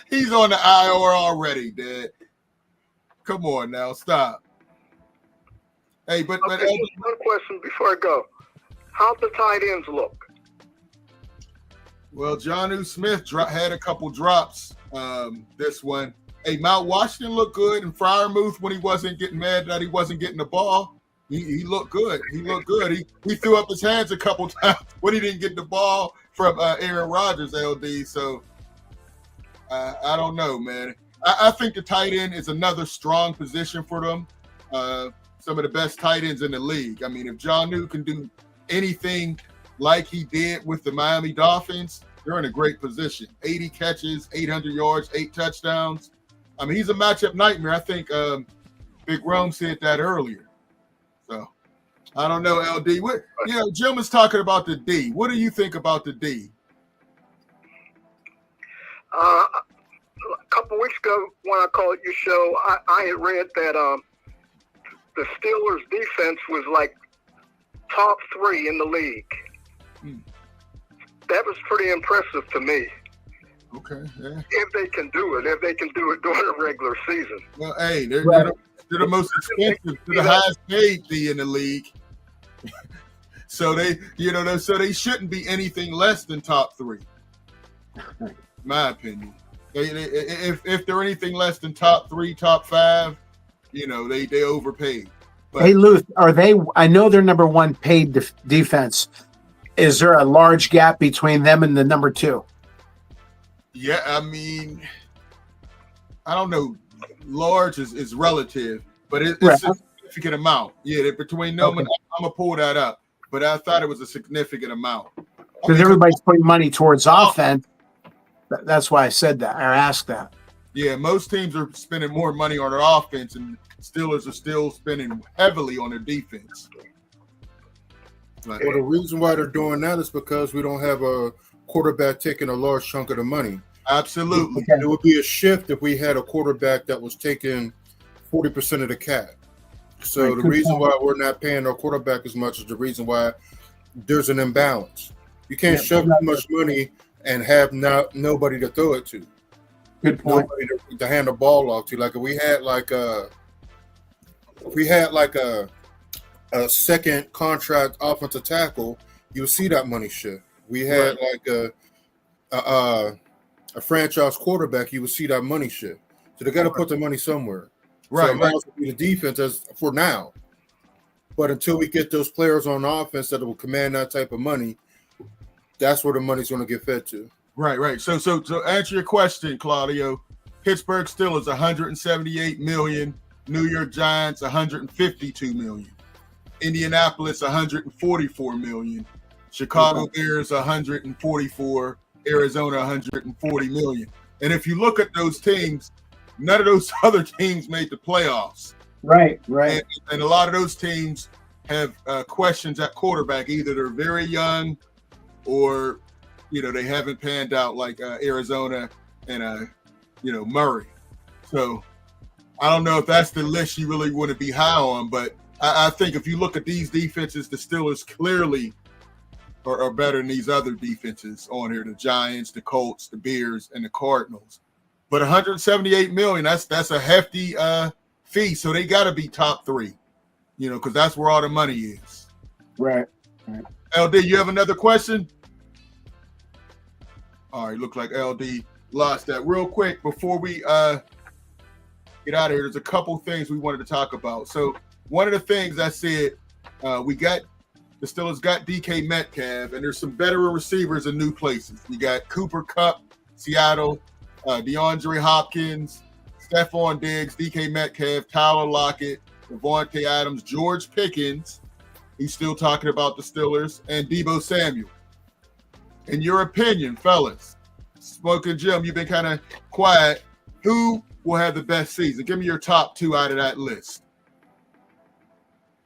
He's on the IR already, Dad. Come on now, stop. Hey, but just one question before I go. How'd the tight ends look? Well, Jonnu Smith had a couple drops this one. Hey, Mount Washington looked good, and Freiermuth, when he wasn't getting mad that he wasn't getting the ball, he looked good. He looked good. He threw up his hands a couple times when he didn't get the ball from Aaron Rodgers, LD. So I don't know, man. I think the tight end is another strong position for them. Some of the best tight ends in the league. I mean, if Jonnu can do anything like he did with the Miami Dolphins, they're in a great position. 80 catches, 800 yards, 8 touchdowns. I mean, he's a matchup nightmare. I think Big Rome said that earlier. So I don't know, LD. What Jim is talking about the D. What do you think about the D? A couple weeks ago, when I called your show, I had read that the Steelers' defense was like top 3 in the league. That was pretty impressive to me. Okay, yeah. If they can do it during a regular season. Well, hey, they're the most expensive, they're the highest paid D in the league. So they shouldn't be anything less than top 3. My opinion. If they're anything less than top 3, top 5, they overpaid. But, hey, Luth, are they? I know they're number 1 paid defense. Is there a large gap between them and the number 2? Yeah, I mean, I don't know. Large is relative, but it's a significant amount. Yeah, between them and I'm gonna pull that up. But I thought it was a significant amount because everybody's putting money towards offense. That's why I said that or asked that. Yeah, most teams are spending more money on their offense, and Steelers are still spending heavily on their defense. Well, the reason why they're doing that is because we don't have a quarterback taking a large chunk of the money. Absolutely. It would be a shift if we had a quarterback that was taking 40% of the cap. So the reason why we're not paying our quarterback as much is the reason why there's an imbalance. You can't shove too much money and have nobody to throw it to. Good point. Nobody to hand the ball off to. Like if we had a second contract offensive tackle, you would see that money shift. We had a franchise quarterback, you would see that money shift. So they got to put the money somewhere. Right. So the defense as for now. But until we get those players on offense that will command that type of money, that's where the money's going to get fed to. Right. So answer your question, Claudio. Pittsburgh Steelers $178 million. New York Giants $152 million. Indianapolis $144 million. Chicago Bears $144. Arizona $140 million. And if you look at those teams, none of those other teams made the playoffs. Right. And a lot of those teams have questions at quarterback. Either they're very young or, they haven't panned out like Arizona and, Murray. So I don't know if that's the list you really want to be high on, but I think if you look at these defenses, the Steelers clearly are better than these other defenses on here, the Giants, the Colts, the Bears, and the Cardinals. But $178 million, that's a hefty fee. So they got to be top 3, because that's where all the money is. Right. LD, you have another question? All right, look like LD lost that. Real quick, before we get out of here, there's a couple things we wanted to talk about. So one of the things I said, the Steelers got DK Metcalf, and there's some veteran receivers in new places. You got Cooper Kupp, Seattle, DeAndre Hopkins, Stephon Diggs, DK Metcalf, Tyler Lockett, Devontae Adams, George Pickens. He's still talking about the Steelers, and Deebo Samuel. In your opinion, fellas, Smoking Jim, you've been kind of quiet. Who will have the best season? Give me your top 2 out of that list.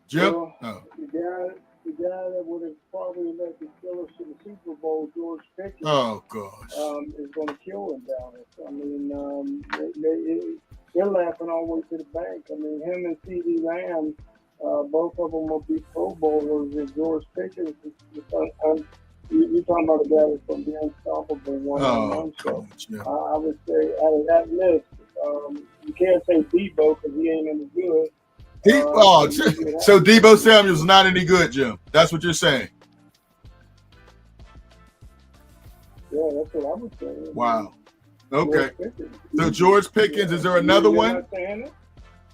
Jim? The guy that would have probably led the Steelers to the Super Bowl, George Pickens, Oh, gosh. is going to kill him down there. I mean, they're laughing all the way to the bank. I mean, him and C.D. Lamb, both of them will be Pro Bowlers. And George Pickens, you're talking about a guy that's going to be unstoppable one-on-one. So I would say out of that list, you can't say Deebo because he ain't any good. So Deebo Samuel's not any good, Jim. That's what you're saying. Yeah, that's what I would say. Wow. Okay. So George Pickens, is there another one?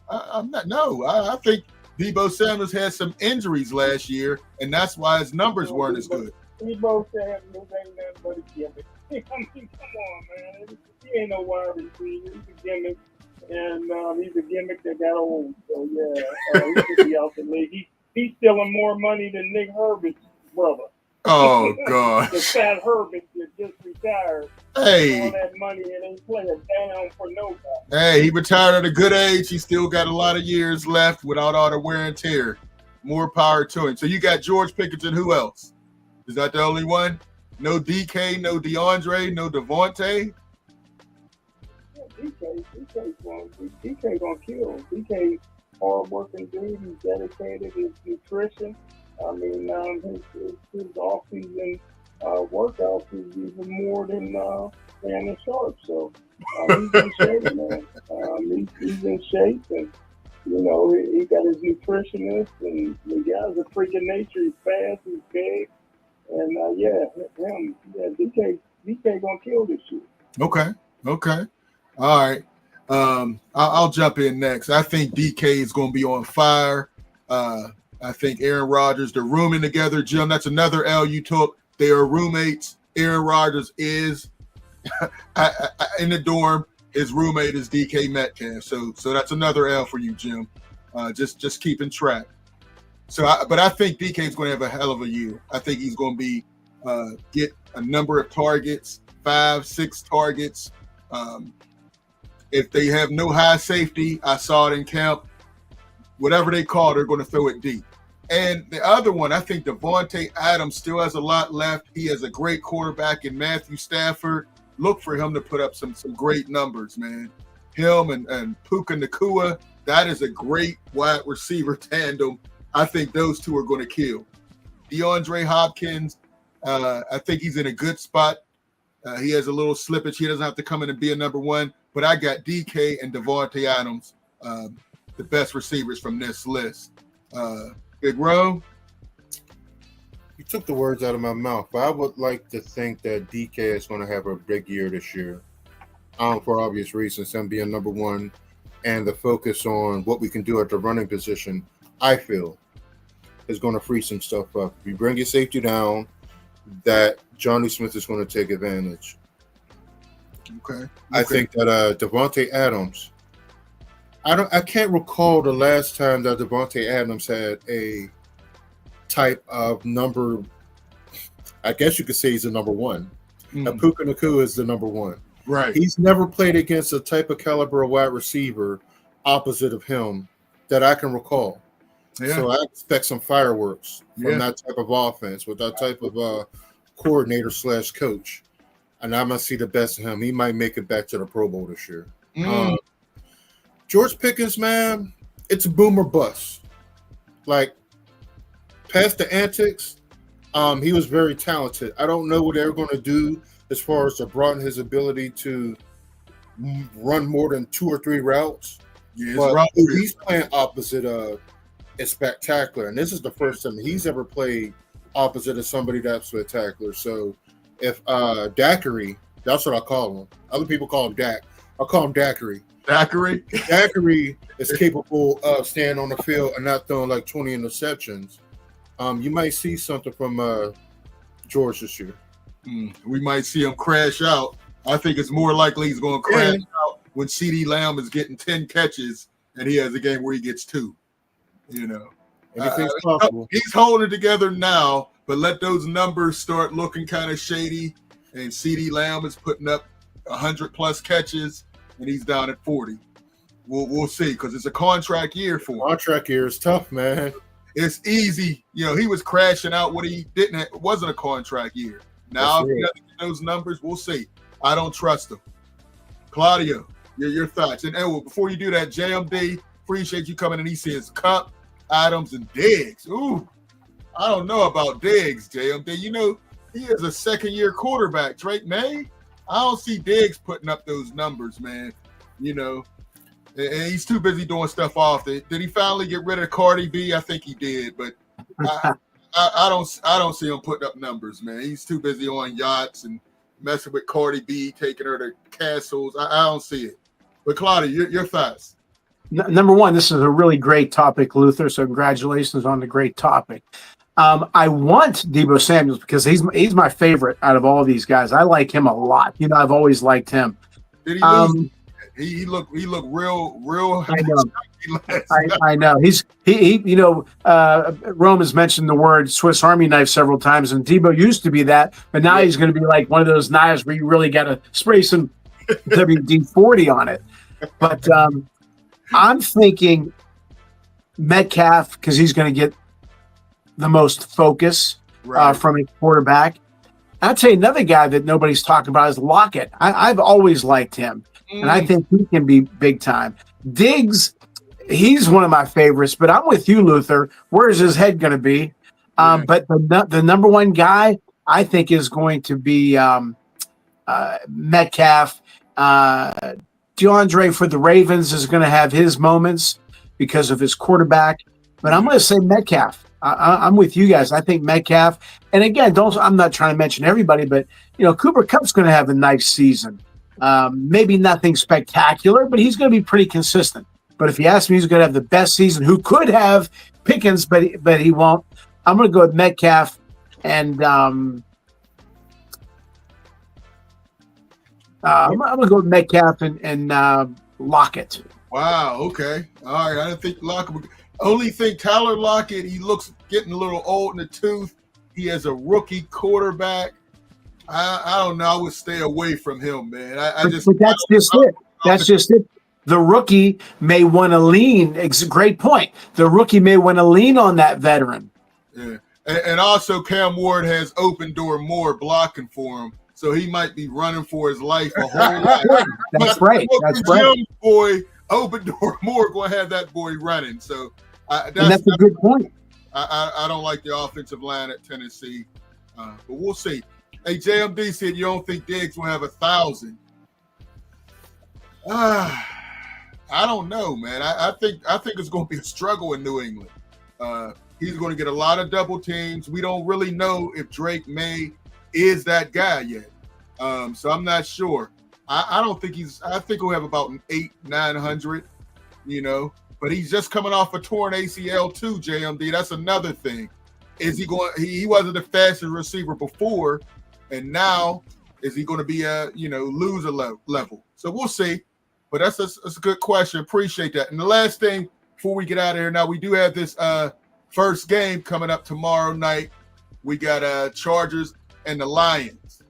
I'm not. No, I think Deebo Samuel's had some injuries last year, and that's why his numbers weren't as good. Deebo Samuel ain't nothing but a gimmick. I mean, come on, man. He ain't no wide receiver. He's a gimmick. And he's a gimmick that got old. So, he should be out the league. He's stealing more money than Nick Herbert's brother. Oh, God. The fat Herbert that just retired. Hey. All that money and ain't playing down for nobody. Hey, he retired at a good age. He still got a lot of years left without all the wear and tear. more power to him. So you got George Pickens and who else? Is that the only one? No DK, no DeAndre, no Devontae? DK gonna kill. DK hard working dude. He's dedicated. His nutrition. I mean, his off season workouts is even more than Shannon Sharp. So he's in shape, man. He's in shape, and you know he got his nutritionist, and the guy's a freak of nature. He's fast. He's big, and DK gonna kill this year. Okay. All right. I'll jump in next. I think DK is going to be on fire. I think Aaron Rodgers, they're rooming together. Jim, that's another L you took. They are roommates. Aaron Rodgers is in the dorm. His roommate is DK Metcalf. So that's another L for you, Jim. Just keeping track. But I think DK is going to have a hell of a year. I think he's going to be get a number of targets, 5-6 targets. If they have no high safety, I saw it in camp. Whatever they call, they're going to throw it deep. And the other one, I think Devontae Adams still has a lot left. He has a great quarterback in Matthew Stafford. Look for him to put up some great numbers, man. Him and Puka Nacua, that is a great wide receiver tandem. I think those two are going to kill. DeAndre Hopkins, I think he's in a good spot. He has a little slippage. He doesn't have to come in and be a number one. But I got DK and Devontae Adams, the best receivers from this list. Big Ro? You took the words out of my mouth, but I would like to think that DK is going to have a big year this year, for obvious reasons, him being number one, and the focus on what we can do at the running position, I feel, is going to free some stuff up. If you bring your safety down, that Johnny Smith is going to take advantage. Okay. I think that Devontae Adams, I can't recall the last time that Devontae Adams had a type of number. I guess you could say he's a number one. Puka Nacua is the number one. Right. He's never played against a type of caliber of wide receiver opposite of him that I can recall. Yeah. So I expect some fireworks from that type of offense with that type of coordinator / coach. And I'm going to see the best of him. He might make it back to the Pro Bowl this year. George Pickens, man, it's a boom or bust. Like, past the antics, he was very talented. I don't know what they're going to do as far as to broaden his ability to run more than 2 or 3 routes. Yeah, but who he's playing opposite of is spectacular. And this is the first time he's ever played opposite of somebody that's spectacular. So if Daiquiri, that's what I call him. Other people call him Dak. I call him Daiquiri. Daiquiri is capable of staying on the field and not throwing like 20 interceptions. You might see something from George this year. We might see him crash out. I think it's more likely he's going to crash out when CeeDee Lamb is getting 10 catches and he has a game where he gets 2. You know, anything's possible. He's holding it together now, but let those numbers start looking kind of shady. And CeeDee Lamb is putting up 100+ catches, and he's down at 40. We'll see, because it's a contract year for him. Contract year is tough, man. It's easy. You know, he was crashing out when he didn't. It wasn't a contract year. Now, if he doesn't get those numbers, we'll see. I don't trust him. Claudio, your thoughts. And before you do that, JMD, appreciate you coming in. He says Cup, Adams, and Diggs. Ooh, I don't know about Diggs, JMD. You know, he is a second-year quarterback. Drake May, I don't see Diggs putting up those numbers, man. You know, and he's too busy doing stuff off. Did he finally get rid of Cardi B? I think he did, but I don't see him putting up numbers, man. He's too busy on yachts and messing with Cardi B, taking her to castles. I don't see it. But Claudia, your thoughts. Number one, this is a really great topic, Luther. So congratulations on the great topic. I want Deebo Samuel because he's my favorite out of all of these guys. I like him a lot. You know, I've always liked him. Did he lose? He looked real. I know. He you know, Rome has mentioned the word Swiss Army knife several times, and Deebo used to be that, but now he's going to be like one of those knives where you really got to spray some WD-40 on it. But I'm thinking Metcalf, because he's going to get the most focus Right. from a quarterback. I'll tell you another guy that nobody's talking about is Lockett. I've always liked him, and I think he can be big time. Diggs, he's one of my favorites, but I'm with you, Luther. Where's his head going to be? Yeah. But the number one guy I think is going to be Metcalf. DeAndre for the Ravens is going to have his moments because of his quarterback, but I'm going to say Metcalf. I'm with you guys. I think Metcalf, and again, I'm not trying to mention everybody, but Cooper Kupp's going to have a nice season. Maybe nothing spectacular, but he's going to be pretty consistent. But if you ask me, who's going to have the best season? Who could have Pickens, but he won't? I'm going to go with Metcalf, and I'm going to go with Metcalf and Lockett. Wow. Okay. All right. I didn't think Lockett would. Only thing, Tyler Lockett, he looks getting a little old in the tooth. He has a rookie quarterback. I don't know. I would stay away from him, man. But that's just it. That's just it. The rookie may want to lean. It's a great point. The rookie may want to lean on that veteran. Yeah. And also, Cam Ward has open door more blocking for him. So he might be running for his life a whole lot. That's right. That's right. Jim's boy, open door more, going to have that boy running. So that's a good point. I don't like the offensive line at Tennessee, but we'll see. Hey, JMD said you don't think Diggs will have 1,000. I don't know, man. I think it's going to be a struggle in New England. He's going to get a lot of double teams. We don't really know if Drake May is that guy yet. So I'm not sure. I don't think I think he'll have about 800-900, but he's just coming off a torn ACL too, JMD. That's another thing. Is he going, he wasn't the fastest receiver before, and now is he going to be a, loser level? So we'll see. But that's a good question. Appreciate that. And the last thing before we get out of here, now we do have this first game coming up tomorrow night. We got Chargers and the Lions.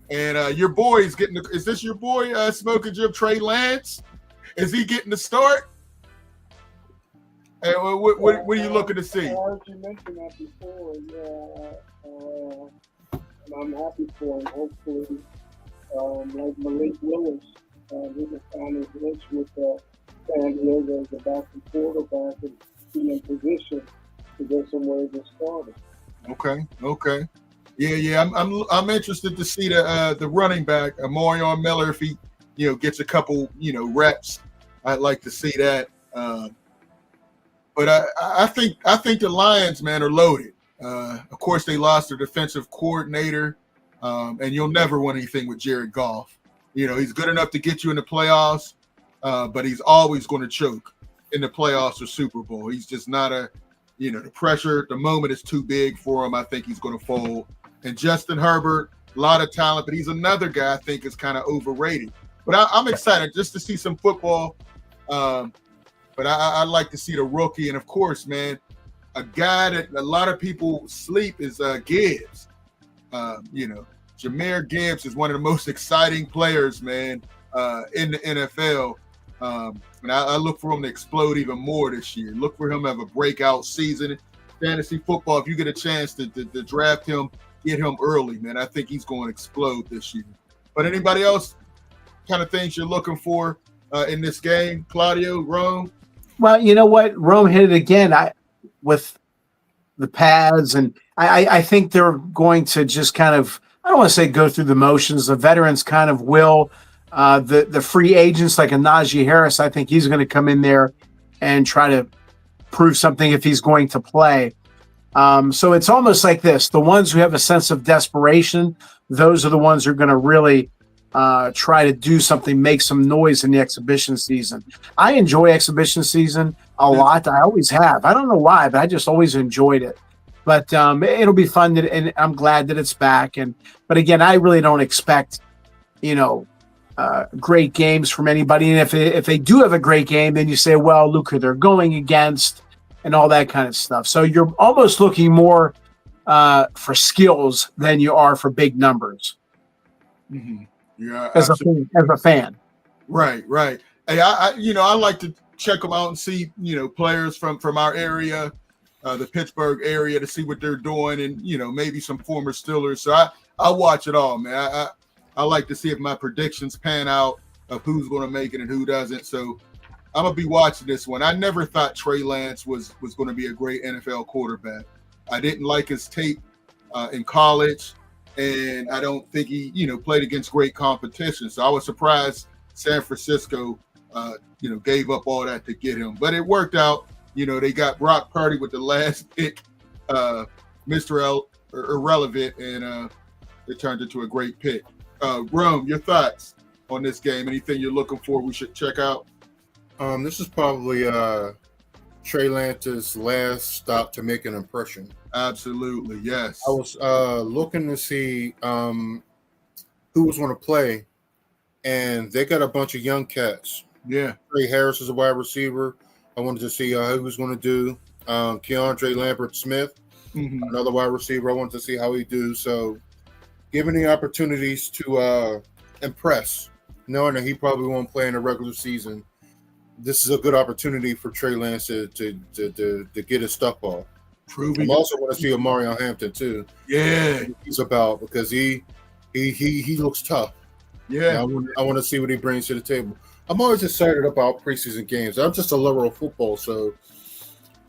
And your boy is getting is this your boy, Smoking Jim, Trey Lance? Is he getting the start? Hey, what are you looking to see? I heard you mention that before, and I'm happy for him. Hopefully, like Malik Willis, he can find his niche with San Diego as a backup quarterback and be in position to get somewhere to start. Okay. Yeah. I'm interested to see the running back, Amarion Miller, if he gets a couple reps. I'd like to see that. But I think the Lions, man, are loaded. Of course, they lost their defensive coordinator, and you'll never win anything with Jared Goff. He's good enough to get you in the playoffs, but he's always going to choke in the playoffs or Super Bowl. He's just not the pressure, the moment is too big for him. I think he's going to fold. And Justin Herbert, a lot of talent, but he's another guy I think is kind of overrated. But I'm excited just to see some football. But I'd like to see the rookie. And, of course, man, a guy that a lot of people sleep is Gibbs. Jahmyr Gibbs is one of the most exciting players, man, in the NFL. And I look for him to explode even more this year. Look for him to have a breakout season. Fantasy football, if you get a chance to draft him, get him early, man. I think he's going to explode this year. But anybody else kind of things you're looking for in this game? Claudio, Rome? Well, you know what? Rome hit it again with the pads, and I think they're going to just kind of, I don't want to say go through the motions. The veterans kind of will. The free agents like a Najee Harris, I think he's going to come in there and try to prove something if he's going to play. So it's almost like this. The ones who have a sense of desperation, those are the ones who are going to really try to do something, make some noise in the exhibition season. I enjoy exhibition season a lot. I always have. I don't know why, but I just always enjoyed it. But it'll be fun, and I'm glad that it's back. But again, I really don't expect, great games from anybody. And if they do have a great game, then you say, well, look who they're going against and all that kind of stuff. So you're almost looking more for skills than you are for big numbers. Mm-hmm. Yeah, as a fan. Right. Hey, I like to check them out and see, players from our area. the Pittsburgh area to see what they're doing, and maybe some former Steelers. So I watch it all, man. I like to see if my predictions pan out of who's going to make it and who doesn't. So I'm gonna be watching this one. I never thought Trey Lance was going to be a great NFL quarterback. I didn't like his tape in college, and I don't think he played against great competition. So I was surprised San Francisco gave up all that to get him, but it worked out. They got Brock Purdy with the last pick, Mr. Irrelevant, and it turned into a great pick. Rome, your thoughts on this game? Anything you're looking for we should check out? This is probably Trey Lance's last stop to make an impression. Absolutely, yes. I was looking to see who was going to play, and they got a bunch of young cats. Yeah. Trey Harris is a wide receiver. I wanted to see who he was going to do. Keandre Lambert-Smith, another wide receiver. I wanted to see how he do. So, given the opportunities to impress, knowing that he probably won't play in the regular season, this is a good opportunity for Trey Lance to get his stuff off. I also want to see Omarion Hampton too. Yeah, he's about because he looks tough. Yeah, I want to see what he brings to the table. I'm always excited about preseason games. I'm just a lover of football, so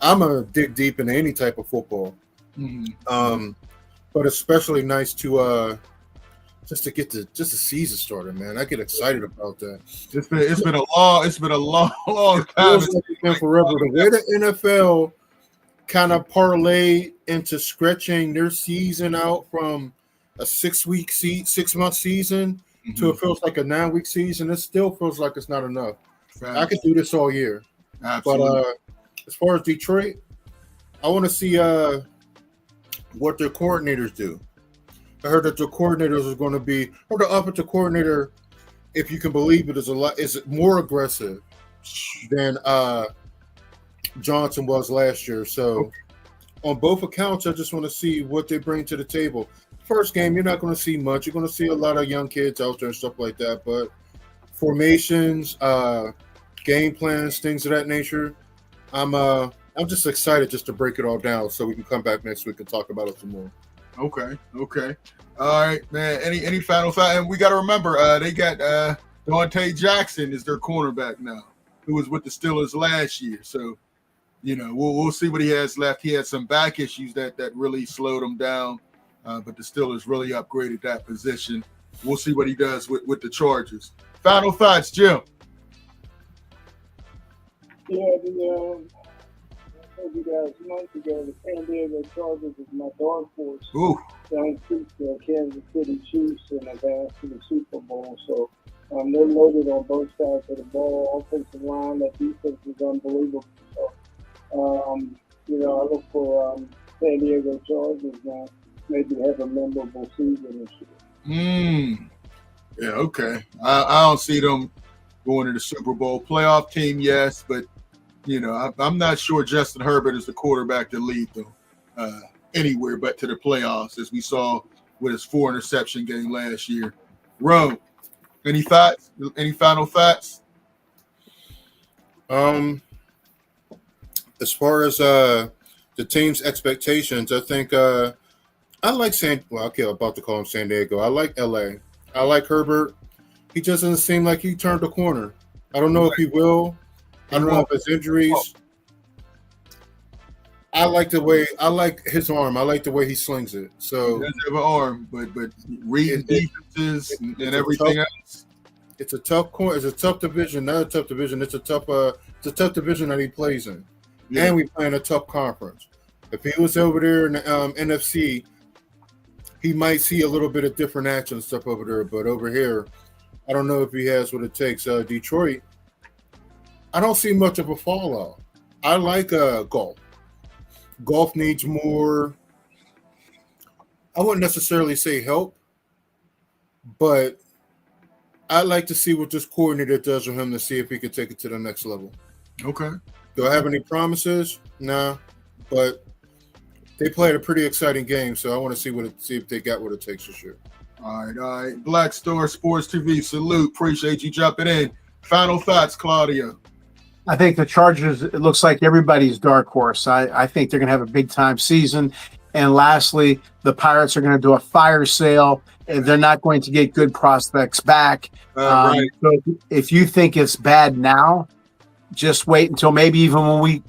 I'm gonna dig deep into any type of football. But especially nice to just to get the season started, man. I get excited about that. It's been a long time. It's been forever. The way the NFL kind of parlay into stretching their season out from a 6-month season to it feels like a 9-week season. It still feels like it's not enough. I could do this all year. Absolutely. But as far as Detroit, I want to see what their coordinators do. I heard that the coordinators is going to be, or the offensive coordinator, if you can believe it, is more aggressive than Johnson was last year. So on both accounts, I just want to see what they bring to the table. First game, you're not going to see much. You're going to see a lot of young kids out there and stuff like that. But formations, game plans, things of that nature, I'm just excited just to break it all down so we can come back next week and talk about it some more. Okay. All right, man. Any final thought? And we got to remember, they got Dante Jackson is their cornerback now, who was with the Steelers last year. So, we'll see what he has left. He had some back issues that really slowed him down, but the Steelers really upgraded that position. We'll see what he does with the Chargers. Final thoughts, Jim. Yeah, I told you guys months ago, the San Diego Chargers is my dark horse. Ooh. Don't beat the Kansas City Chiefs in advance to the Super Bowl. So they're loaded on both sides of the ball. Offensive line, that defense is unbelievable. So, I look for San Diego Chargers now maybe have a memorable season this year. Yeah, okay. I don't see them going to the Super Bowl. Playoff team, yes, but I'm not sure Justin Herbert is the quarterback to lead them anywhere but to the playoffs, as we saw with his 4 interception game last year. Rome, any thoughts? Any final thoughts? As far as the team's expectations, I think I like about to call him San Diego. I like LA. I like Herbert. He just doesn't seem like he turned a corner. I don't know if he will. I don't know if it's injuries. I like his arm. I like the way he slings it. So he doesn't have an arm, but reading defenses and everything else. It's a tough corner. It's a tough division. Not a tough division. It's a tough division that he plays in. Yeah. And we play in a tough conference. If he was over there in the NFC, he might see a little bit of different action and stuff over there. But over here, I don't know if he has what it takes. Detroit, I don't see much of a fallout. I like golf. Golf needs more, I wouldn't necessarily say help, but I'd like to see what this coordinator does with him to see if he can take it to the next level. Okay. Do I have any promises? Nah, but they played a pretty exciting game, so I want to see if they got what it takes this year. All right. Black Star Sports TV, salute. Appreciate you jumping in. Final thoughts, Claudio. I think the Chargers, it looks like everybody's dark horse. I think they're going to have a big time season. And lastly, the Pirates are going to do a fire sale, and they're not going to get good prospects back. Right. So if you think it's bad now, just wait until maybe even when we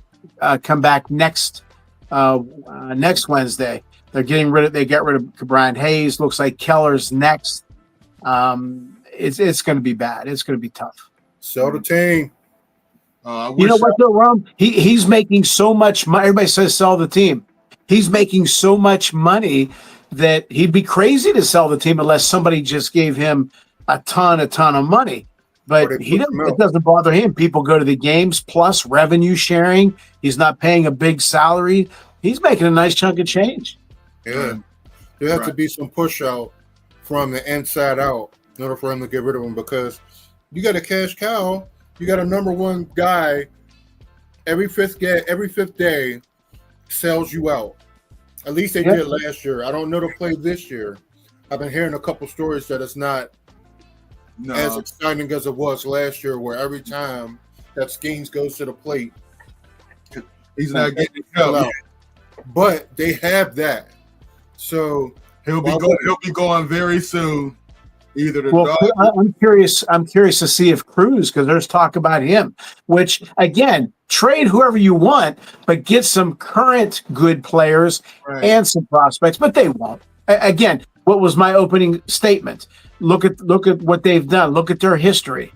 come back next Wednesday. They get rid of Brian Hayes. Looks like Keller's next. It's going to be bad. It's going to be tough. Sell the team. You know what, though, Rom? He's making so much money. Everybody says sell the team. He's making so much money that he'd be crazy to sell the team unless somebody just gave him a ton of money. But it doesn't bother him. People go to the games, plus revenue sharing. He's not paying a big salary. He's making a nice chunk of change. Yeah. There has to be some push out from the inside out in order for him to get rid of him, because you got a cash cow. You got a number one guy every fifth day sells you out. At least they did last year. I don't know to play this year. I've been hearing a couple stories that it's not as exciting as it was last year, where every time that Skeens goes to the plate, he's not getting it out. But they have that. So he'll be going very soon. Either the I'm curious to see if Cruz, because there's talk about him, which again, trade whoever you want, but get some current good players and some prospects, but they won't. Again, what was my opening statement? Look at what they've done. Look at their history.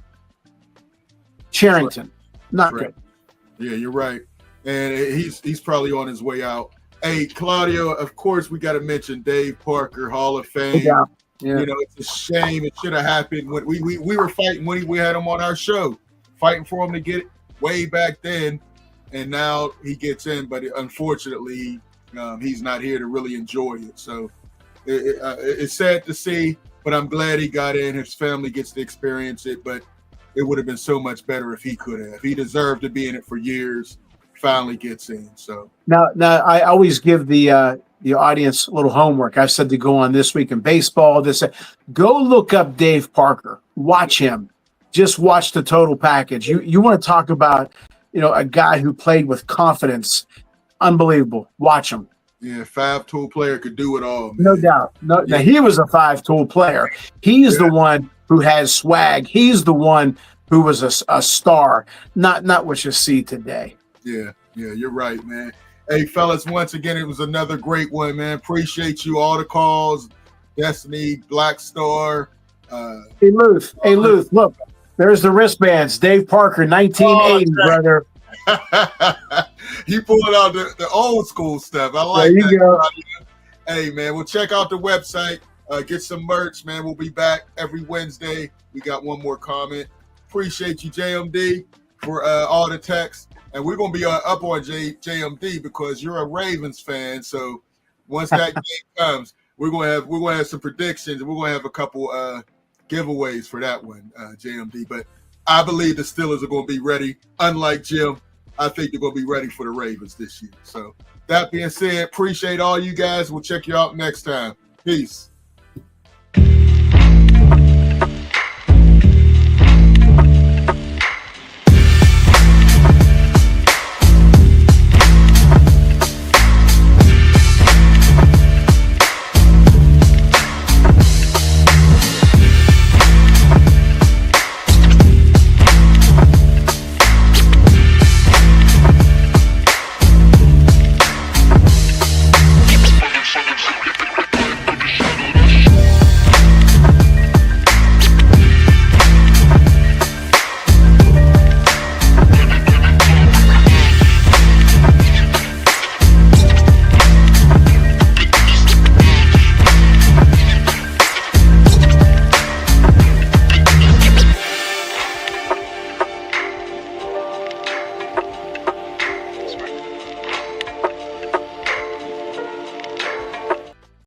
Charrington, not good. Yeah, you're right. And he's probably on his way out. Hey, Claudio, of course we got to mention Dave Parker, Hall of Fame. Yeah. You know, it's a shame. It should have happened when we were fighting when we had him on our show, fighting for him to get it way back then, and now he gets in. But unfortunately, he's not here to really enjoy it. So it's sad to see, but I'm glad he got in. His family gets to experience it, but it would have been so much better if he could have. He deserved to be in it for years. Finally gets in. So now I always give the audience a little homework. I said to go on This Week in Baseball. Go look up Dave Parker. Watch him. Just watch the total package. You want to talk about a guy who played with confidence. Unbelievable. Watch him. Yeah, 5-tool player could do it all, man. No doubt. Now he was a 5-tool player. He's the one who has swag. He's the one who was a star, not what you see today. Yeah, you're right, man. Hey, fellas, once again, it was another great one, man. Appreciate you, all the calls. Destiny, Black Star. Hey, Luth, look, there's the wristbands. Dave Parker, 1980, brother. He pulling out the old school stuff. I like there you go. Hey, man, we'll check out the website. Get some merch, man. We'll be back every Wednesday. We got one more comment. Appreciate you, JMD, for all the texts. And we're gonna be up on JMD because you're a Ravens fan. So once that game comes, we're gonna have some predictions, and we're gonna have a couple giveaways for that one, JMD. But I believe the Steelers are gonna be ready. Unlike Jim, I think they're gonna be ready for the Ravens this year. So that being said, appreciate all you guys. We'll check you out next time. Peace.